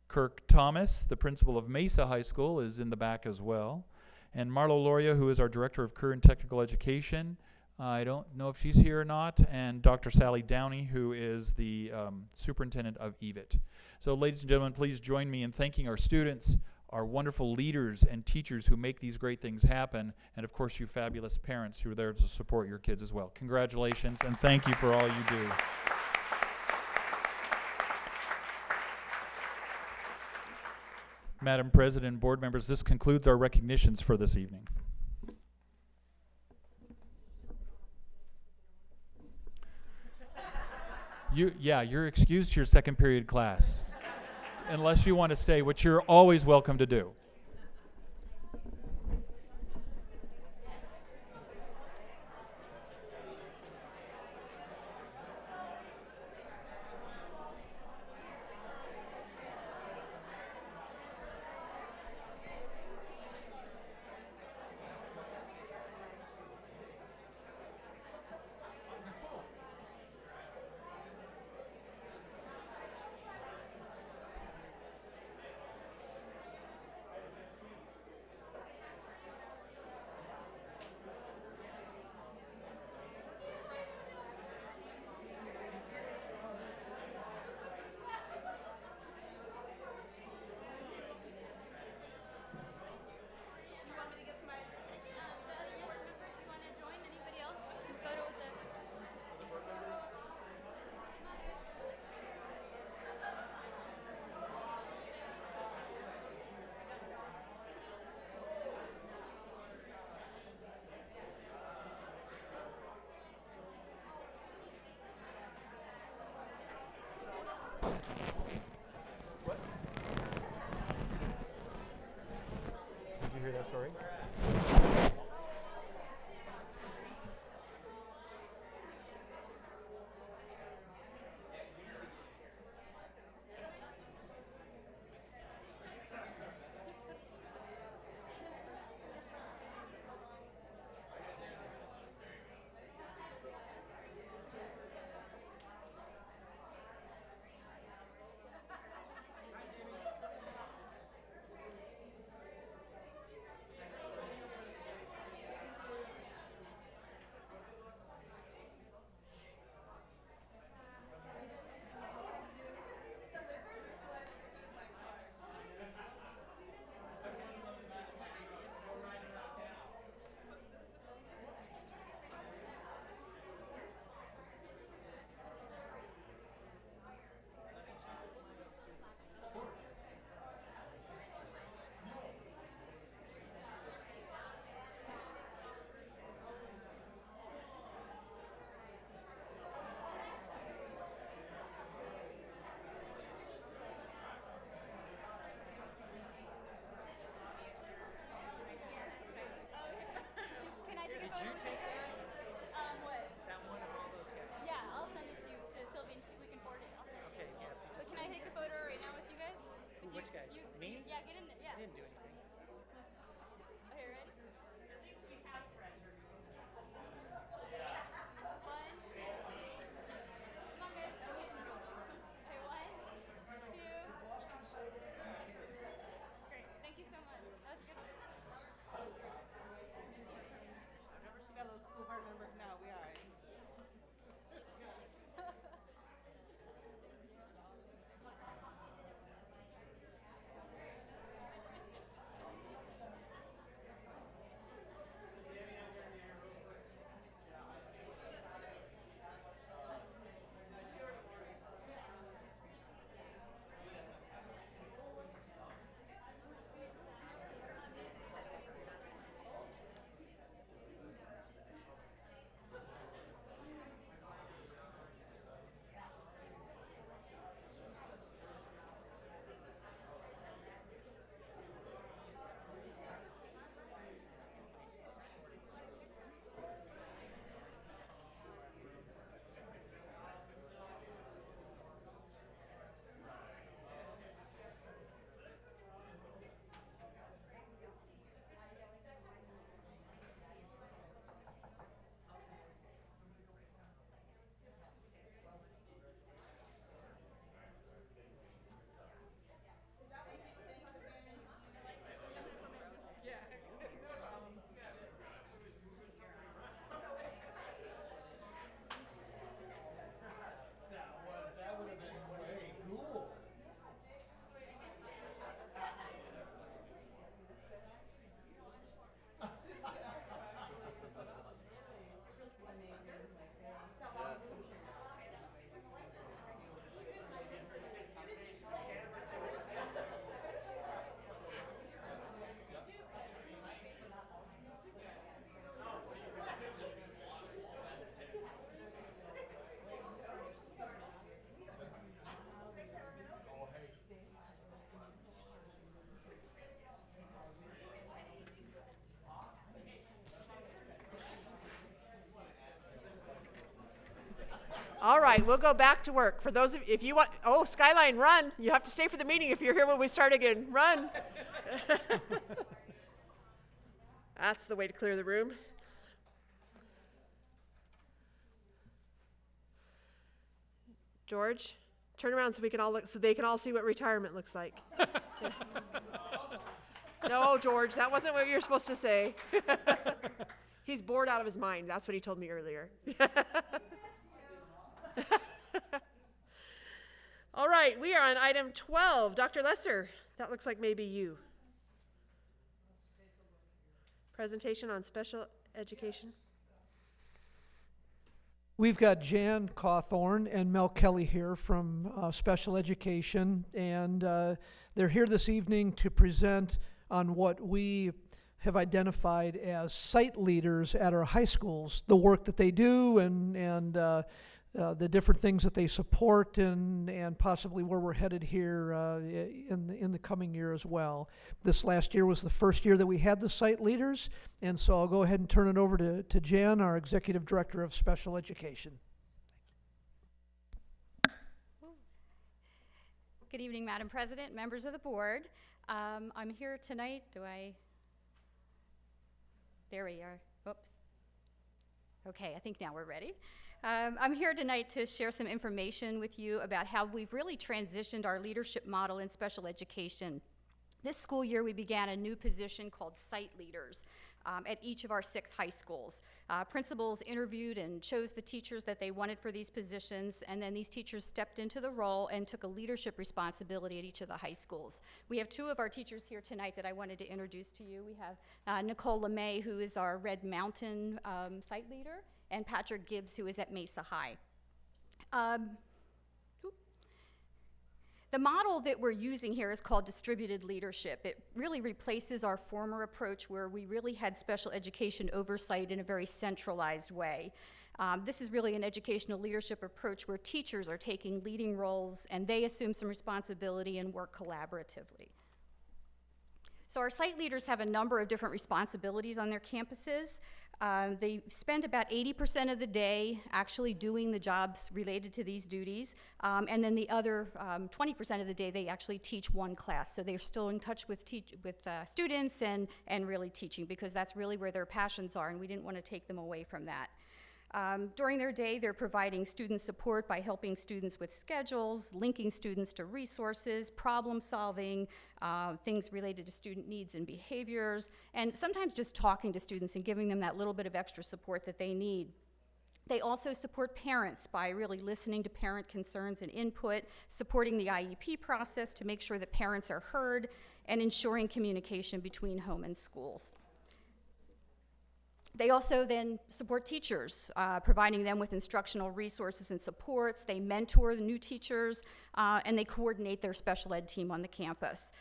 Kirk Thomas, the principal of Mesa High School, is in the back as well. And Marlo Loria, who is our director of career and technical education. I don't know if she's here or not. And Dr. Sally Downey, who is the superintendent of EVIT. So ladies and gentlemen, please join me in thanking our students, our wonderful leaders and teachers who make these great things happen, and of course you fabulous parents who are there to support your kids as well. Congratulations and thank you for all you do. Madam President and board members, this concludes our recognitions for this evening. You're excused to your second period class. Unless you want to stay, which you're always welcome to do. All right, we'll go back to work. For those of if you want, oh, Skyline, run. You have to stay for the meeting if you're here when we start again. Run. That's the way to clear the room. George, turn around so we can all look, so they can all see what retirement looks like. No, George, that wasn't what you were supposed to say. He's bored out of his mind. That's what he told me earlier. All right, we are on item 12. Dr. Lesser, that looks like maybe you. Presentation on special education. We've got Jan Cawthorn and Mel Kelly here from special education, and they're here this evening to present on what we have identified as site leaders at our high schools, the work that they do and the different things that they support and possibly where we're headed here in the coming year as well. This last year was the first year that we had the site leaders, and so I'll go ahead and turn it over to Jan, our Executive Director of Special Education. Good evening, Madam President, members of the board. I'm here tonight. There we are. Oops. Okay, I think now we're ready. I'm here tonight to share some information with you about how we've really transitioned our leadership model in special education. This school year, we began a new position called site leaders at each of our 6 high schools. Principals interviewed and chose the teachers that they wanted for these positions, and then these teachers stepped into the role and took a leadership responsibility at each of the high schools. We have 2 of our teachers here tonight that I wanted to introduce to you. We have Nicole LeMay, who is our Red Mountain site leader, and Patrick Gibbs, who is at Mesa High. The model that we're using here is called distributed leadership. It really replaces our former approach where we really had special education oversight in a very centralized way. This is really an educational leadership approach where teachers are taking leading roles and they assume some responsibility and work collaboratively. So our site leaders have a number of different responsibilities on their campuses. They spend about 80% of the day actually doing the jobs related to these duties, and then the other 20% of the day they actually teach one class. So they're still in touch with students and really teaching, because that's really where their passions are, and we didn't want to take them away from that. During their day, they're providing student support by helping students with schedules, linking students to resources, problem solving, things related to student needs and behaviors, and sometimes just talking to students and giving them that little bit of extra support that they need. They also support parents by really listening to parent concerns and input, supporting the IEP process to make sure that parents are heard, and ensuring communication between home and schools. They also then support teachers, providing them with instructional resources and supports. They mentor the new teachers, and they coordinate their special ed team on the campus.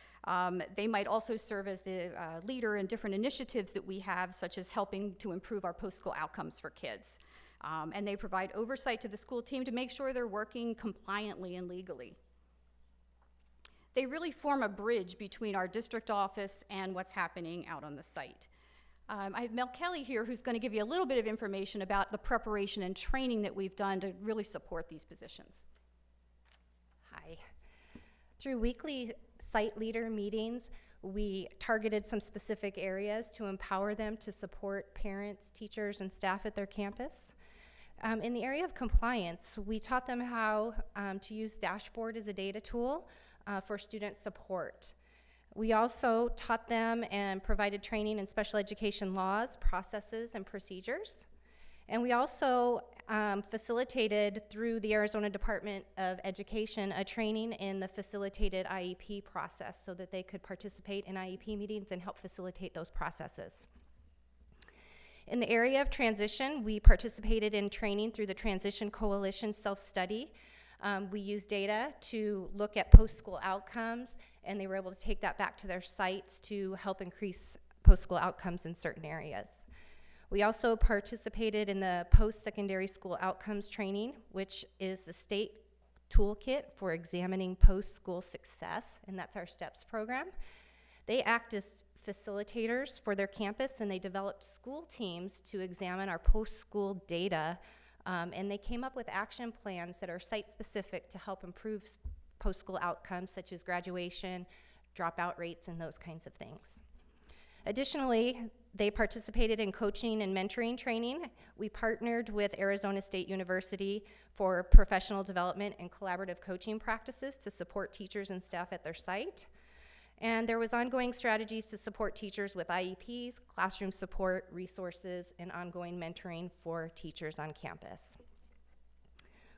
They might also serve as the leader in different initiatives that we have, such as helping to improve our post-school outcomes for kids. And they provide oversight to the school team to make sure they're working compliantly and legally. They really form a bridge between our district office and what's happening out on the site. I have Mel Kelly here, who's going to give you a little bit of information about the preparation and training that we've done to really support these positions. Hi. Through weekly site leader meetings, we targeted some specific areas to empower them to support parents, teachers, and staff at their campus. In the area of compliance, we taught them how to use Dashboard as a data tool for student support. We also taught them and provided training in special education laws, processes, and procedures. And we also facilitated through the Arizona Department of Education a training in the facilitated IEP process so that they could participate in IEP meetings and help facilitate those processes. In the area of transition, we participated in training through the Transition Coalition self-study. We used data to look at post-school outcomes, and they were able to take that back to their sites to help increase post-school outcomes in certain areas. We also participated in the post-secondary school outcomes training, which is the state toolkit for examining post-school success, and that's our STEPS program. They act as facilitators for their campus, and they developed school teams to examine our post-school data And they came up with action plans that are site-specific to help improve post-school outcomes such as graduation, dropout rates, and those kinds of things. Additionally, they participated in coaching and mentoring training. We partnered with Arizona State University for professional development and collaborative coaching practices to support teachers and staff at their site. And there was ongoing strategies to support teachers with IEPs, classroom support, resources, and ongoing mentoring for teachers on campus.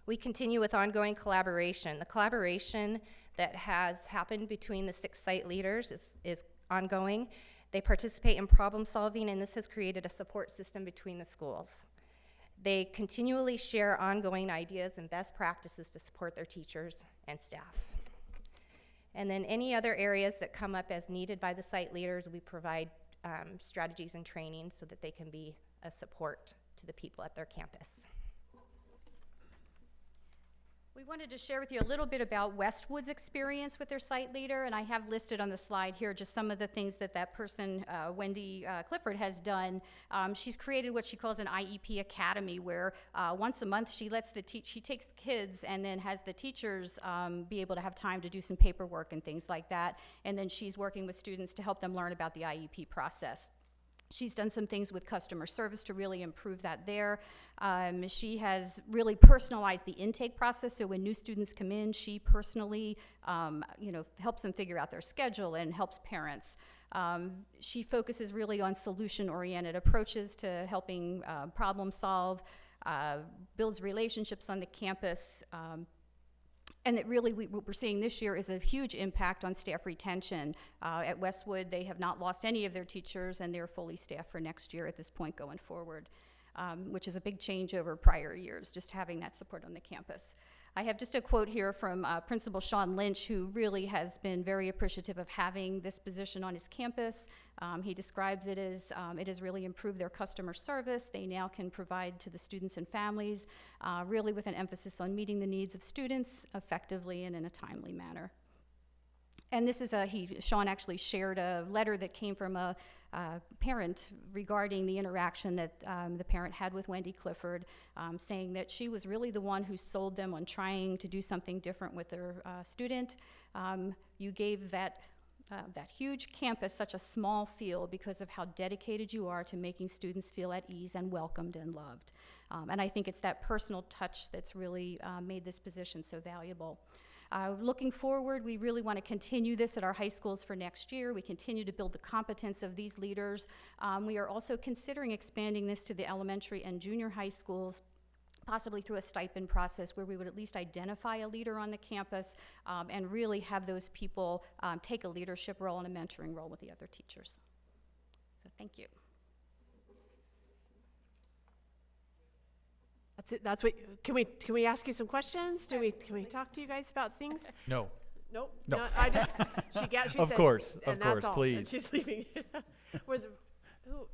We continue with ongoing collaboration. The collaboration that has happened between the 6 site leaders is ongoing. They participate in problem solving, and this has created a support system between the schools. They continually share ongoing ideas and best practices to support their teachers and staff. And then any other areas that come up as needed by the site leaders, we provide strategies and training so that they can be a support to the people at their campus. We wanted to share with you a little bit about Westwood's experience with their site leader, and I have listed on the slide here just some of the things that that person, Wendy Clifford, has done. She's created what she calls an IEP Academy, where once a month she lets she takes the kids and then has the teachers be able to have time to do some paperwork and things like that, and then she's working with students to help them learn about the IEP process. She's done some things with customer service to really improve that there. She has really personalized the intake process, so when new students come in, she personally helps them figure out their schedule and helps parents. She focuses really on solution-oriented approaches to helping problem solve, builds relationships on the campus, and that really what we're seeing this year is a huge impact on staff retention. At Westwood, they have not lost any of their teachers, and they're fully staffed for next year at this point going forward, which is a big change over prior years, just having that support on the campus. I have just a quote here from Principal Sean Lynch, who really has been very appreciative of having this position on his campus. He describes it as it has really improved their customer service. They now can provide to the students and families, really with an emphasis on meeting the needs of students effectively and in a timely manner. And this is Sean actually shared a letter that came from a parent regarding the interaction that the parent had with Wendy Clifford, saying that she was really the one who sold them on trying to do something different with their student. You gave that huge campus such a small feel because of how dedicated you are to making students feel at ease and welcomed and loved. And I think it's that personal touch that's really made this position so valuable. Looking forward, we really want to continue this at our high schools for next year. We continue to build the competence of these leaders. We are also considering expanding this to the elementary and junior high schools, possibly through a stipend process where we would at least identify a leader on the campus and really have those people take a leadership role and a mentoring role with the other teachers. So thank you. That's it. That's what. Can we ask you some questions? Can we talk to you guys about things? No. Nope. No. No, I just she Of said, course, and of that's course, all, please. And she's leaving.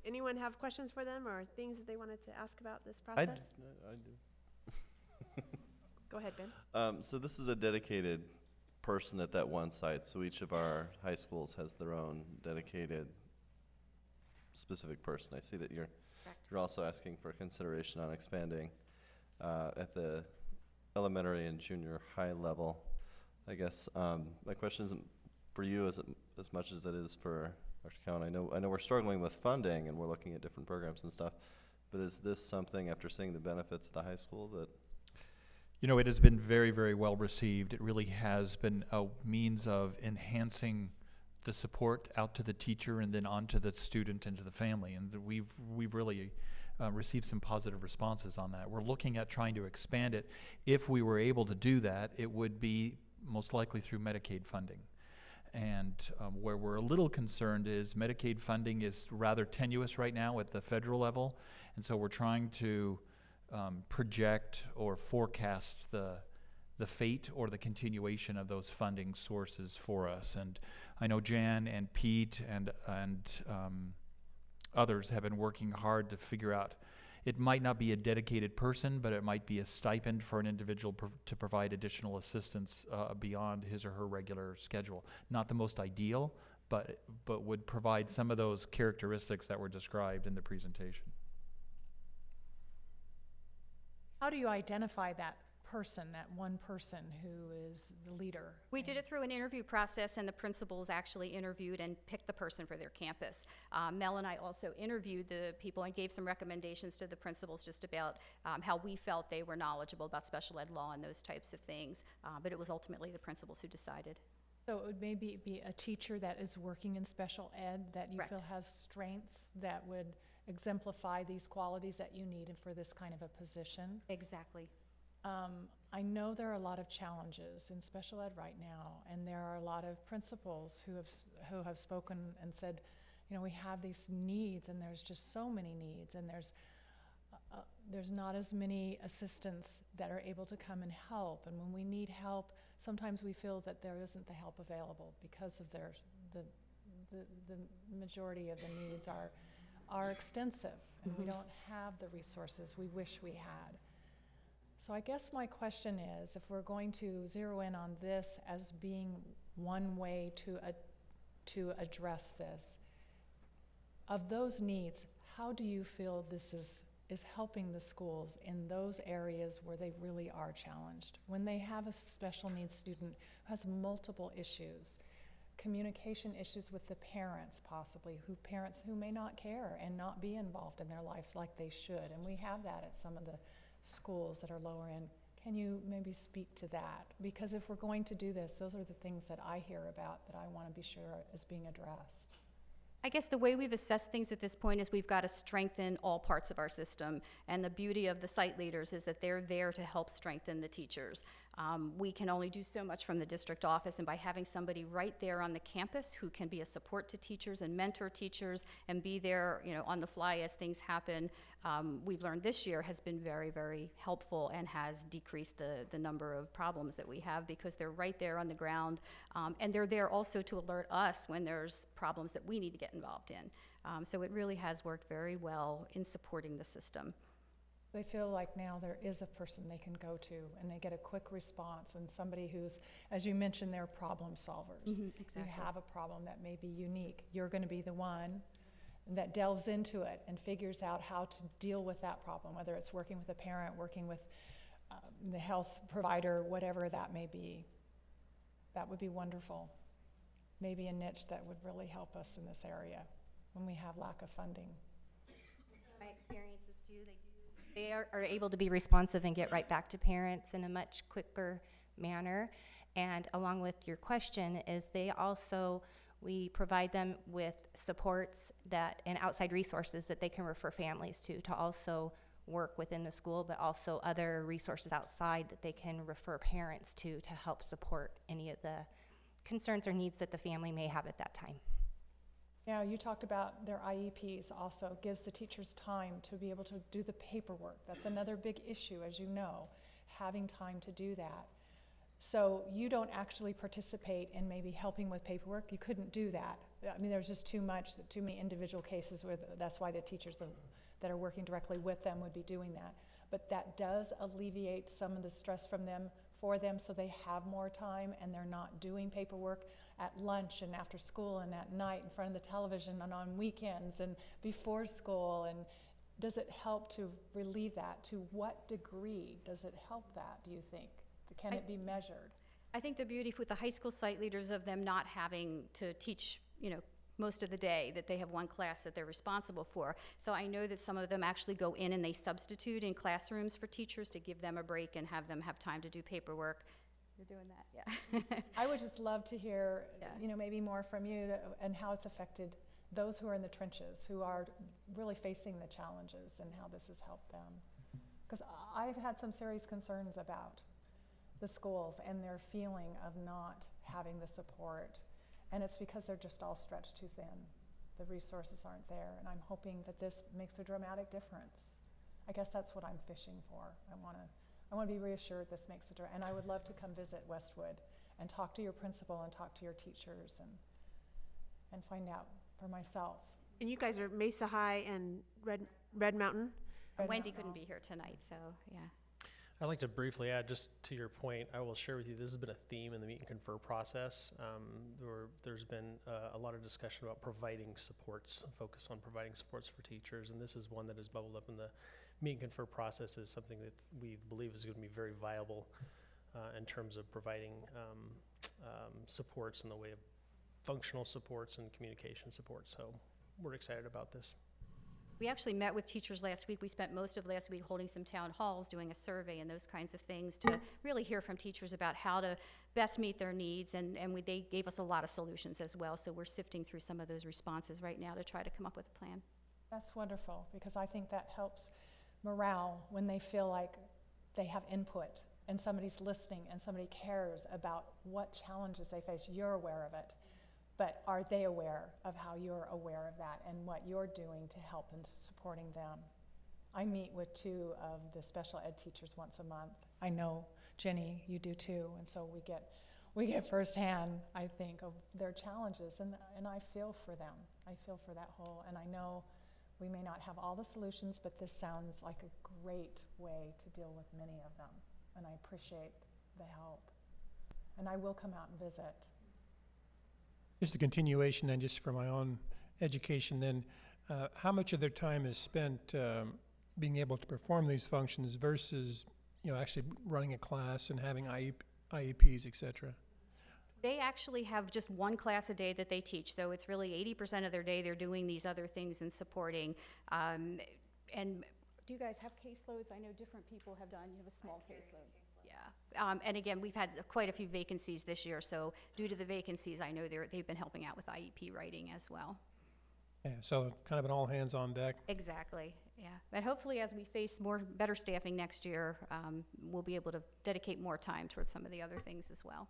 Anyone have questions for them or things that they wanted to ask about this process? I do. Go ahead, Ben. So this is a dedicated person at that one site. So each of our high schools has their own dedicated specific person. I see that you're also asking for consideration on expanding at the elementary and junior high level. I guess my question isn't for you as much as it is for Dr. Cowan. I know we're struggling with funding and we're looking at different programs and stuff, but is this something, after seeing the benefits of the high school, that You know, it has been very, very well received. It really has been a means of enhancing the support out to the teacher and then on to the student and to the family, and we've really received some positive responses on that. We're looking at trying to expand it. If we were able to do that, it would be most likely through Medicaid funding. And where we're a little concerned is Medicaid funding is rather tenuous right now at the federal level, and so we're trying to project or forecast the fate or the continuation of those funding sources for us. And I know Jan and Pete and others have been working hard to figure out, it might not be a dedicated person, but it might be a stipend for an individual to provide additional assistance beyond his or her regular schedule. Not the most ideal, but would provide some of those characteristics that were described in the presentation. How do you identify that person, that one person who is the leader? We did it through an interview process, and the principals actually interviewed and picked the person for their campus. Mel and I also interviewed the people and gave some recommendations to the principals just about how we felt they were knowledgeable about special ed law and those types of things. But it was ultimately the principals who decided. So it would maybe be a teacher that is working in special ed that you feel has strengths that would exemplify these qualities that you need for this kind of a position. Exactly. I know there are a lot of challenges in special ed right now, and there are a lot of principals who have spoken and said, you know, we have these needs, and there's just so many needs, and there's not as many assistants that are able to come and help. And when we need help, sometimes we feel that there isn't the help available because of the majority of the needs are extensive, and we don't have the resources we wish we had. So I guess my question is, if we're going to zero in on this as being one way to address this, of those needs, how do you feel this is helping the schools in those areas where they really are challenged? When they have a special needs student who has multiple issues, communication issues with the parents possibly, parents who may not care and not be involved in their lives like they should, and we have that at some of the schools that are lower end. Can you maybe speak to that? Because if we're going to do this, those are the things that I hear about that I want to be sure is being addressed. I guess the way we've assessed things at this point is we've got to strengthen all parts of our system. And the beauty of the site leaders is that they're there to help strengthen the teachers. We can only do so much from the district office, and by having somebody right there on the campus who can be a support to teachers and mentor teachers and be there, you know, on the fly as things happen, we've learned this year has been very, very helpful and has decreased the number of problems that we have because they're right there on the ground, and they're there also to alert us when there's problems that we need to get involved in. So it really has worked very well in supporting the system. They feel like now there is a person they can go to and they get a quick response, and somebody who's, as you mentioned, they're problem solvers. Exactly. You have a problem that may be unique. You're going to be the one that delves into it and figures out how to deal with that problem, whether it's working with a parent, working with the health provider, whatever that may be. That would be wonderful. Maybe a niche that would really help us in this area when we have lack of funding. My experiences too, they are able to be responsive and get right back to parents in a much quicker manner. And along with your question is we provide them with supports and outside resources that they can refer families to also work within the school, but also other resources outside that they can refer parents to help support any of the concerns or needs that the family may have at that time. Yeah, you talked about their IEPs also gives the teachers time to be able to do the paperwork. That's another big issue, as you know, having time to do that. So you don't actually participate in maybe helping with paperwork. You couldn't do that. I mean, there's just too many individual cases where that's why the teachers that are working directly with them would be doing that. But that does alleviate some of the stress for them so they have more time and they're not doing paperwork at lunch and after school and at night in front of the television and on weekends and before school. And does it help to relieve that? To what degree does it help that, do you think? Can it be measured? I think the beauty with the high school site leaders of them not having to teach, you know, most of the day, that they have one class that they're responsible for. So I know that some of them actually go in and they substitute in classrooms for teachers to give them a break and have them have time to do paperwork. You're doing that, yeah. I would just love to hear, you know, maybe more from you and how it's affected those who are in the trenches, who are really facing the challenges and how this has helped them. Because I've had some serious concerns about the schools and their feeling of not having the support. And it's because they're just all stretched too thin. The resources aren't there, and I'm hoping that this makes a dramatic difference. I guess that's what I'm fishing for. I want to be reassured this makes a difference, and I would love to come visit Westwood and talk to your principal and talk to your teachers and find out for myself. And you guys are Mesa High and Red Mountain? Wendy couldn't be here tonight, so yeah. I'd like to briefly add, just to your point, I will share with you, this has been a theme in the meet and confer process. There's been a lot of discussion about providing supports, focus on providing supports for teachers, and this is one that has bubbled up in the meet and confer process is something that we believe is going to be very viable in terms of providing supports in the way of functional supports and communication supports. So we're excited about this. We actually met with teachers last week. We spent most of last week holding some town halls, doing a survey and those kinds of things to really hear from teachers about how to best meet their needs, and they gave us a lot of solutions as well. So we're sifting through some of those responses right now to try to come up with a plan. That's wonderful, because I think that helps morale when they feel like they have input and somebody's listening and somebody cares about what challenges they face. You're aware of it, but are they aware of how you're aware of that and what you're doing to help in supporting them? I meet with 2 of the special ed teachers once a month. I know, Jenny, you do too, and so we get firsthand, I think, of their challenges, and I feel for them. I feel for that whole, and I know we may not have all the solutions, but this sounds like a great way to deal with many of them, and I appreciate the help. And I will come out and visit. Just a continuation then, just for my own education then, how much of their time is spent being able to perform these functions versus, actually running a class and having IEPs, et cetera? They actually have just 1 class a day that they teach, so it's really 80% of their day they're doing these other things and supporting. And do you guys have caseloads? I know different people have done. You have a small caseload. Yeah. And again, we've had quite a few vacancies this year, so due to the vacancies, I know they've been helping out with IEP writing as well. Yeah, so kind of an all hands on deck. Exactly, yeah. But hopefully as we face better staffing next year, we'll be able to dedicate more time towards some of the other things as well.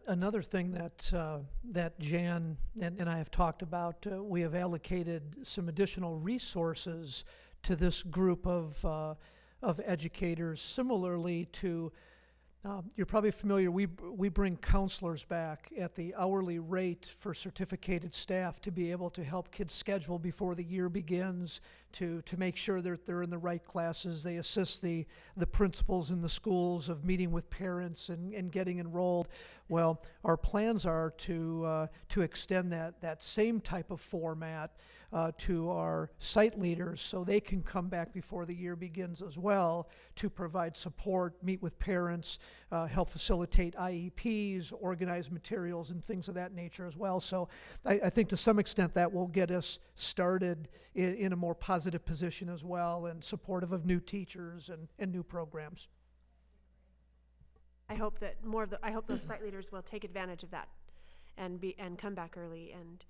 Another thing that Jan and I have talked about, we have allocated some additional resources to this group of educators. Similarly to, you're probably familiar, we bring counselors back at the hourly rate for certificated staff to be able to help kids schedule before the year begins, to make sure that they're in the right classes. They assist the principals in the schools of meeting with parents and getting enrolled. Well, our plans are to extend that same type of format to our site leaders, so they can come back before the year begins as well to provide support, meet with parents, help facilitate IEPs, organize materials and things of that nature as well. So I think to some extent that will get us started in a more positive position as well, and supportive of new teachers and new programs. I hope that I hope those site leaders will take advantage of that and come back early, and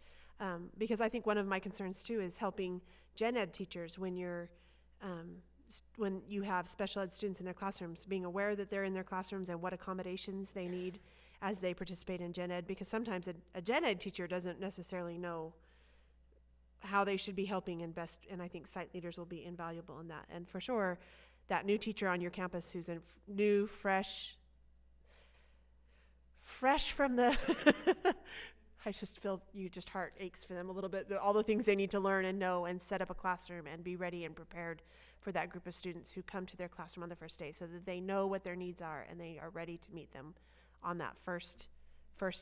because I think one of my concerns too is helping gen ed teachers when you have special ed students in their classrooms, being aware that they're in their classrooms and what accommodations they need as they participate in gen ed, because sometimes a gen ed teacher doesn't necessarily know how they should be helping and I think site leaders will be invaluable in that. And for sure, that new teacher on your campus who's new, fresh from the I just feel heart aches for them a little bit, all the things they need to learn and know and set up a classroom and be ready and prepared for that group of students who come to their classroom on the first day, so that they know what their needs are and they are ready to meet them on that first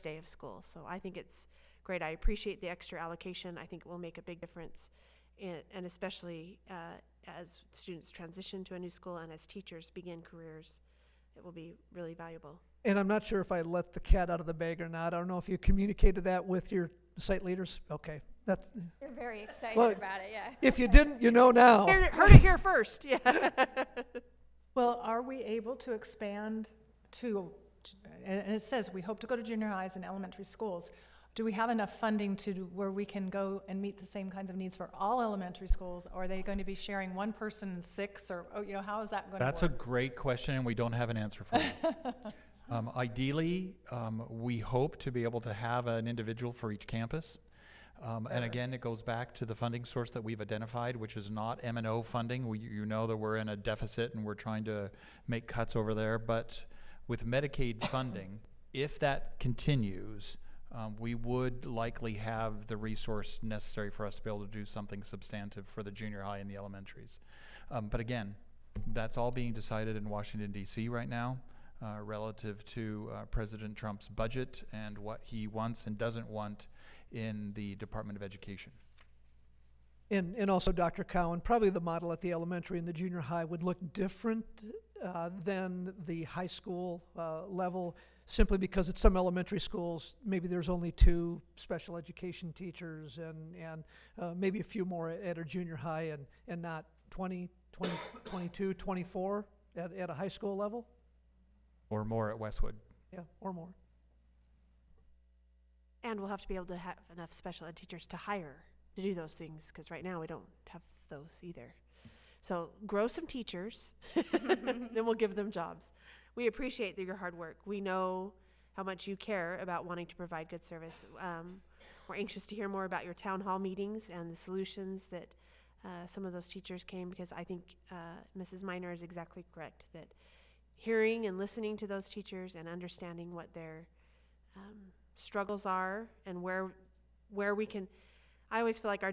day of school. So I think it's great. I appreciate the extra allocation. I think it will make a big difference, and especially as students transition to a new school and as teachers begin careers, it will be really valuable. And I'm not sure if I let the cat out of the bag or not. I don't know if you communicated that with your site leaders. Okay. They're very excited well, about it, yeah. If you didn't, you know now. Heard it here first, yeah. Well, are we able to expand to, and it says we hope to go to junior highs and elementary schools. Do we have enough funding where we can go and meet the same kinds of needs for all elementary schools? Or are they going to be sharing one person in 6, or how is that going to work? That's a great question, and we don't have an answer for it. Ideally, we hope to be able to have an individual for each campus. And again, it goes back to the funding source that we've identified, which is not M&O funding. You know that we're in a deficit and we're trying to make cuts over there. But with Medicaid funding, if that continues, we would likely have the resource necessary for us to be able to do something substantive for the junior high and the elementaries. But again, that's all being decided in Washington, D.C. right now, relative to President Trump's budget and what he wants and doesn't want in the Department of Education. And also, Dr. Cowan, probably the model at the elementary and the junior high would look different than the high school level, simply because at some elementary schools, maybe there's only 2 special education teachers and maybe a few more at a junior high and not 20, 22, 24 at a high school level. Or more at Westwood. Yeah, or more. And we'll have to be able to have enough special ed teachers to hire to do those things, because right now we don't have those either. So grow some teachers, then we'll give them jobs. We appreciate your hard work. We know how much you care about wanting to provide good service. We're anxious to hear more about your town hall meetings and the solutions that some of those teachers came, because I think Mrs. Miner is exactly correct, that hearing and listening to those teachers and understanding what their struggles are and where we can. I always feel like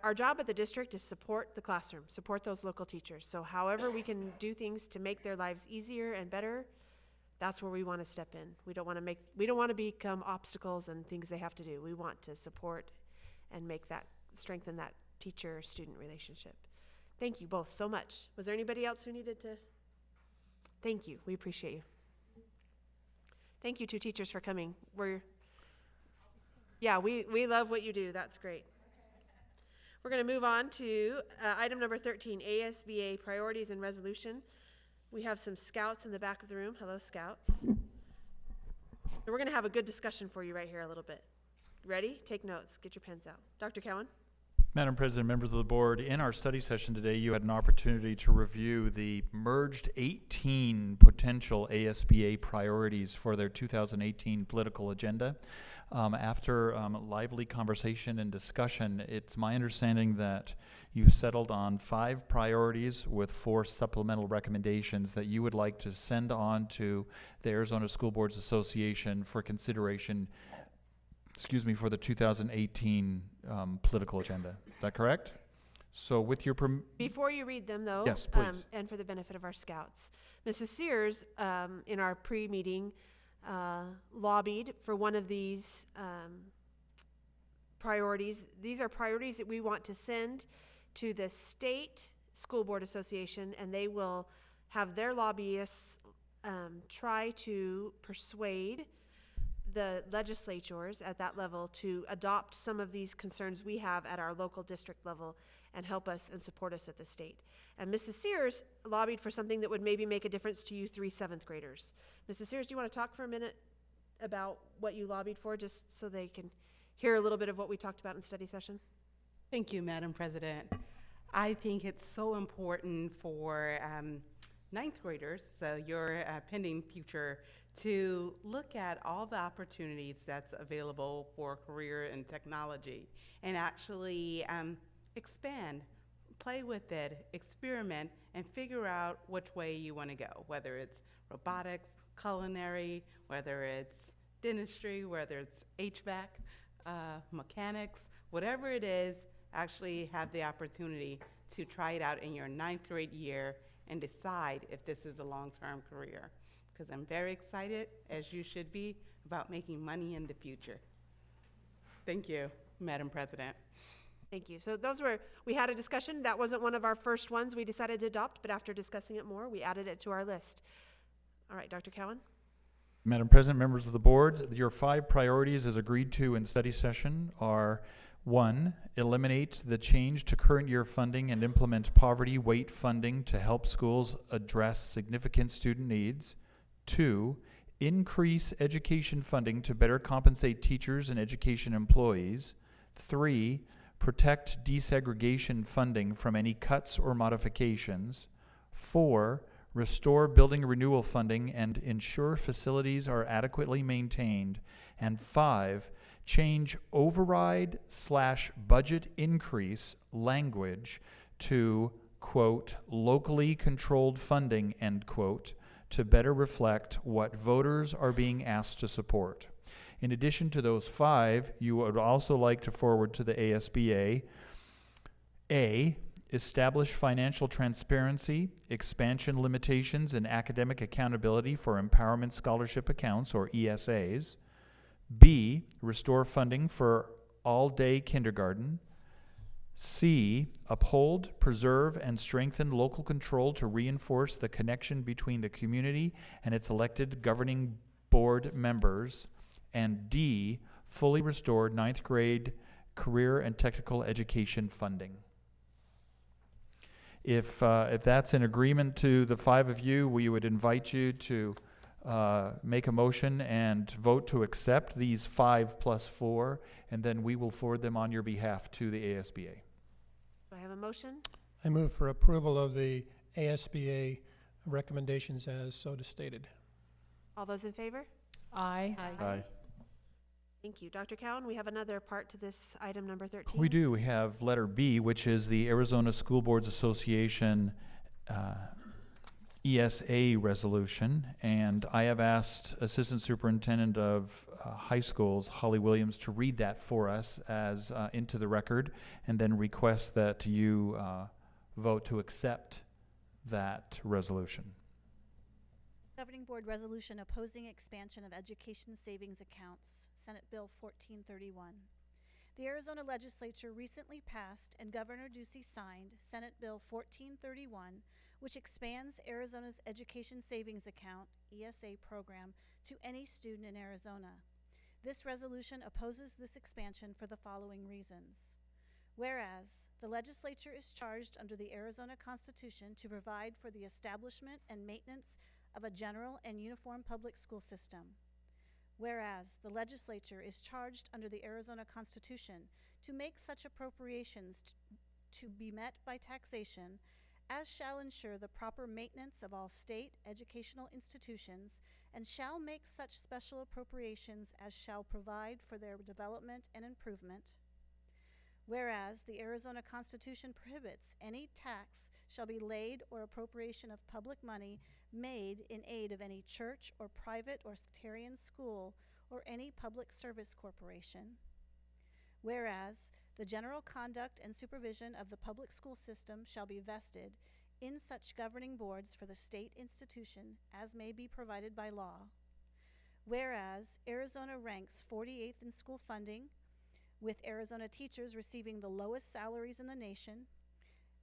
our job at the district is support the classroom, support those local teachers. So however we can do things to make their lives easier and better, that's where we want to step in. We don't want to become obstacles and things they have to do. We want to support and strengthen that teacher-student relationship. Thank you both so much. Was there anybody else who needed to? Thank you. We appreciate you. Thank you, 2 teachers, for coming. We love what you do. That's great. We're going to move on to item number 13, ASBA priorities and resolution. We have some scouts in the back of the room. Hello, scouts. So we're going to have a good discussion for you right here a little bit. Ready? Take notes. Get your pens out. Dr. Cowan? Madam President, members of the board, in our study session today, you had an opportunity to review the merged 18 potential ASBA priorities for their 2018 political agenda. After lively conversation and discussion, it's my understanding that you settled on 5 priorities with 4 supplemental recommendations that you would like to send on to the Arizona School Boards Association for consideration, for the 2018 political agenda. Is that correct? So with your before you read them, though, yes, please. And for the benefit of our scouts, Mrs. Sears, in our pre-meeting, lobbied for one of these priorities. These are priorities that we want to send to the state school board association, and they will have their lobbyists try to persuade the legislatures at that level to adopt some of these concerns we have at our local district level and help us and support us at the state. And Mrs. Sears lobbied for something that would maybe make a difference to you 3 7th graders. Mrs. Sears, do you want to talk for a minute about what you lobbied for, just so they can hear a little bit of what we talked about in study session? Thank you, Madam President. I think it's so important for 9th graders, so your pending future, to look at all the opportunities that's available for career in technology and actually expand, play with it, experiment, and figure out which way you want to go, whether it's robotics, culinary, whether it's dentistry, whether it's HVAC, mechanics, whatever it is, actually have the opportunity to try it out in your 9th grade year and decide if this is a long-term career. Because I'm very excited, as you should be, about making money in the future. Thank you, Madam President. Thank you. So we had a discussion. That wasn't one of our first ones we decided to adopt, but after discussing it more, we added it to our list. All right, Dr. Cowan? Madam President, members of the board, your 5 priorities as agreed to in study session are: 1, eliminate the change to current year funding and implement poverty weight funding to help schools address significant student needs. 2, increase education funding to better compensate teachers and education employees. 3, protect desegregation funding from any cuts or modifications. 4, restore building renewal funding and ensure facilities are adequately maintained. And 5, change override/budget increase language to, quote, locally controlled funding, end quote, to better reflect what voters are being asked to support. In addition to those 5, you would also like to forward to the ASBA: A, establish financial transparency, expansion limitations, and academic accountability for empowerment scholarship accounts, or ESAs. B, restore funding for all-day kindergarten. C, uphold, preserve, and strengthen local control to reinforce the connection between the community and its elected governing board members. And D, fully restore ninth grade career and technical education funding. If that's in agreement to the five of you, we would invite you to make a motion and vote to accept these 5 plus 4, and then we will forward them on your behalf to the ASBA. Do I have a motion? I move for approval of the ASBA recommendations as so stated. All those in favor? Aye. Aye. Thank you. Dr. Cowan, we have another part to this item number 13. We do. We have letter B, which is the Arizona School Boards Association ESA resolution, and I have asked Assistant Superintendent of High Schools, Holly Williams, to read that for us as into the record, and then request that you vote to accept that resolution. Governing Board Resolution opposing expansion of education savings accounts, Senate Bill 1431. The Arizona Legislature recently passed and Governor Ducey signed Senate Bill 1431, which expands Arizona's Education Savings Account, ESA program, to any student in Arizona. This resolution opposes this expansion for the following reasons. Whereas, the legislature is charged under the Arizona Constitution to provide for the establishment and maintenance of a general and uniform public school system. Whereas, the legislature is charged under the Arizona Constitution to make such appropriations to be met by taxation as shall ensure the proper maintenance of all state educational institutions and shall make such special appropriations as shall provide for their development and improvement. Whereas, the Arizona Constitution prohibits any tax shall be laid or appropriation of public money made in aid of any church or private or sectarian school or any public service corporation. Whereas, the general conduct and supervision of the public school system shall be vested in such governing boards for the state institution as may be provided by law. Whereas, Arizona ranks 48th in school funding, with Arizona teachers receiving the lowest salaries in the nation,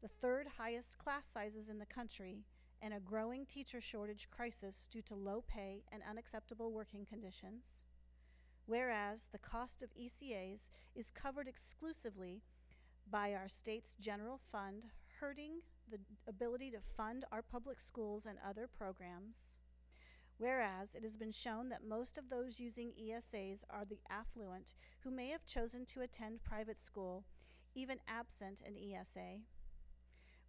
the third highest class sizes in the country, and a growing teacher shortage crisis due to low pay and unacceptable working conditions. Whereas, the cost of ECAs is covered exclusively by our state's general fund, hurting the ability to fund our public schools and other programs. Whereas, it has been shown that most of those using ESAs are the affluent who may have chosen to attend private school, even absent an ESA.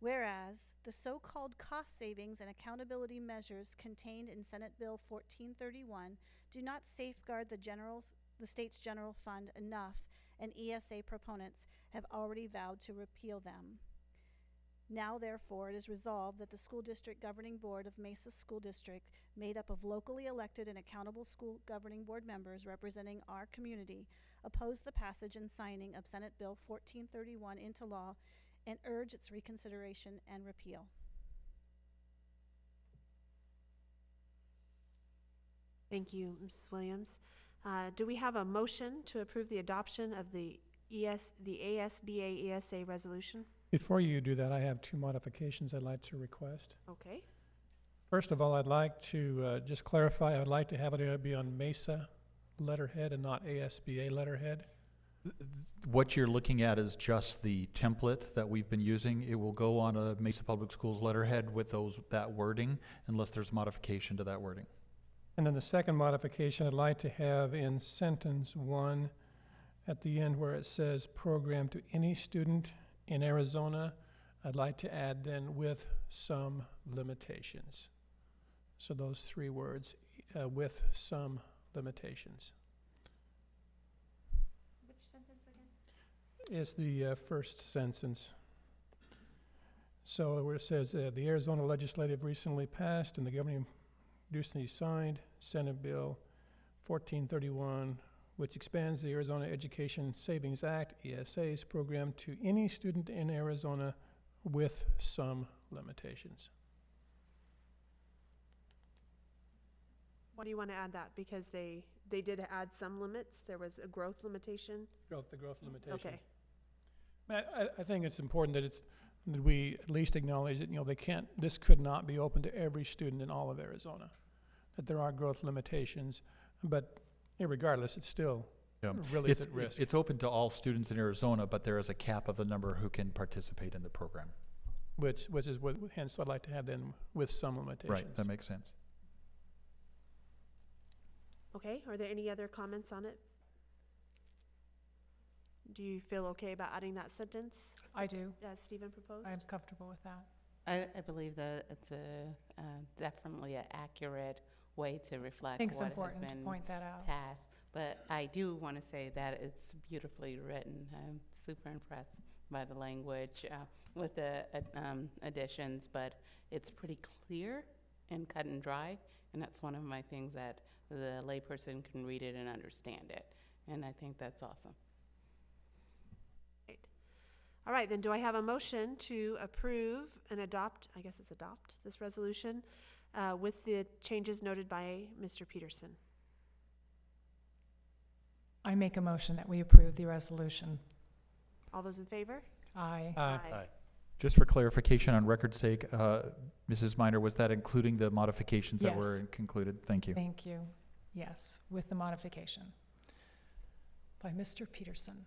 Whereas, the so-called cost savings and accountability measures contained in Senate Bill 1431 do not safeguard the state's general fund enough, and ESA proponents have already vowed to repeal them. Now, therefore, it is resolved that the School District Governing Board of Mesa School District, made up of locally elected and accountable school governing board members representing our community, oppose the passage and signing of Senate Bill 1431 into law and urge its reconsideration and repeal. Thank you, Ms. Williams. Do we have a motion to approve the adoption of the ASBA ESA resolution? Before you do that, I have 2 modifications I'd like to request. Okay. First of all, I'd like to just clarify, I'd like to have it be on Mesa letterhead and not ASBA letterhead. What you're looking at is just the template that we've been using. It will go on a Mesa Public Schools letterhead with that wording, unless there's modification to that wording. And then the second modification I'd like to have in sentence 1 at the end where it says program to any student in Arizona, I'd like to add then with some limitations. So those 3 words, with some limitations. Which sentence again? Is the first sentence. So where it says the Arizona legislative recently passed and the governing Ducey signed Senate Bill 1431, which expands the Arizona Education Savings Act, ESA's program to any student in Arizona with some limitations. Why do you want to add that? Because they did add some limits. There was a growth limitation. The growth limitation. Okay. I think it's important that we at least acknowledge that, this could not be open to every student in all of Arizona, that there are growth limitations, but regardless, it's still really is at risk. It's open to all students in Arizona, but there is a cap of the number who can participate in the program. Which is what, hence I'd like to have then with some limitations. Right, that makes sense. Okay, are there any other comments on it? Do you feel okay about adding that sentence? I do. As Stephen proposed? I'm comfortable with that. I believe that it's definitely an accurate way to reflect I think it's what has important to been point that out. passed. But I do want to say that it's beautifully written. I'm super impressed by the language with the additions, but it's pretty clear and cut and dry, and that's one of my things, that the layperson can read it and understand it, and I think that's awesome. All right, then do I have a motion to approve and adopt this resolution with the changes noted by Mr. Peterson? I make a motion that we approve the resolution. All those in favor? Aye. Aye. Just for clarification, on record's sake, Mrs. Minor, was that including the modifications that were Yes. concluded? Thank you. Thank you. Yes, with the modification by Mr. Peterson.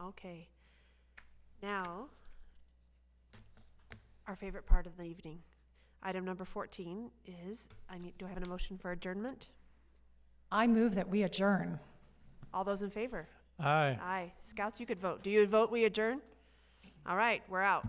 Okay. Now, our favorite part of the evening. Item number 14 is, do I have a motion for adjournment? I move that we adjourn. All those in favor? Aye. Aye. Scouts, you could vote. Do you vote we adjourn? All right, we're out.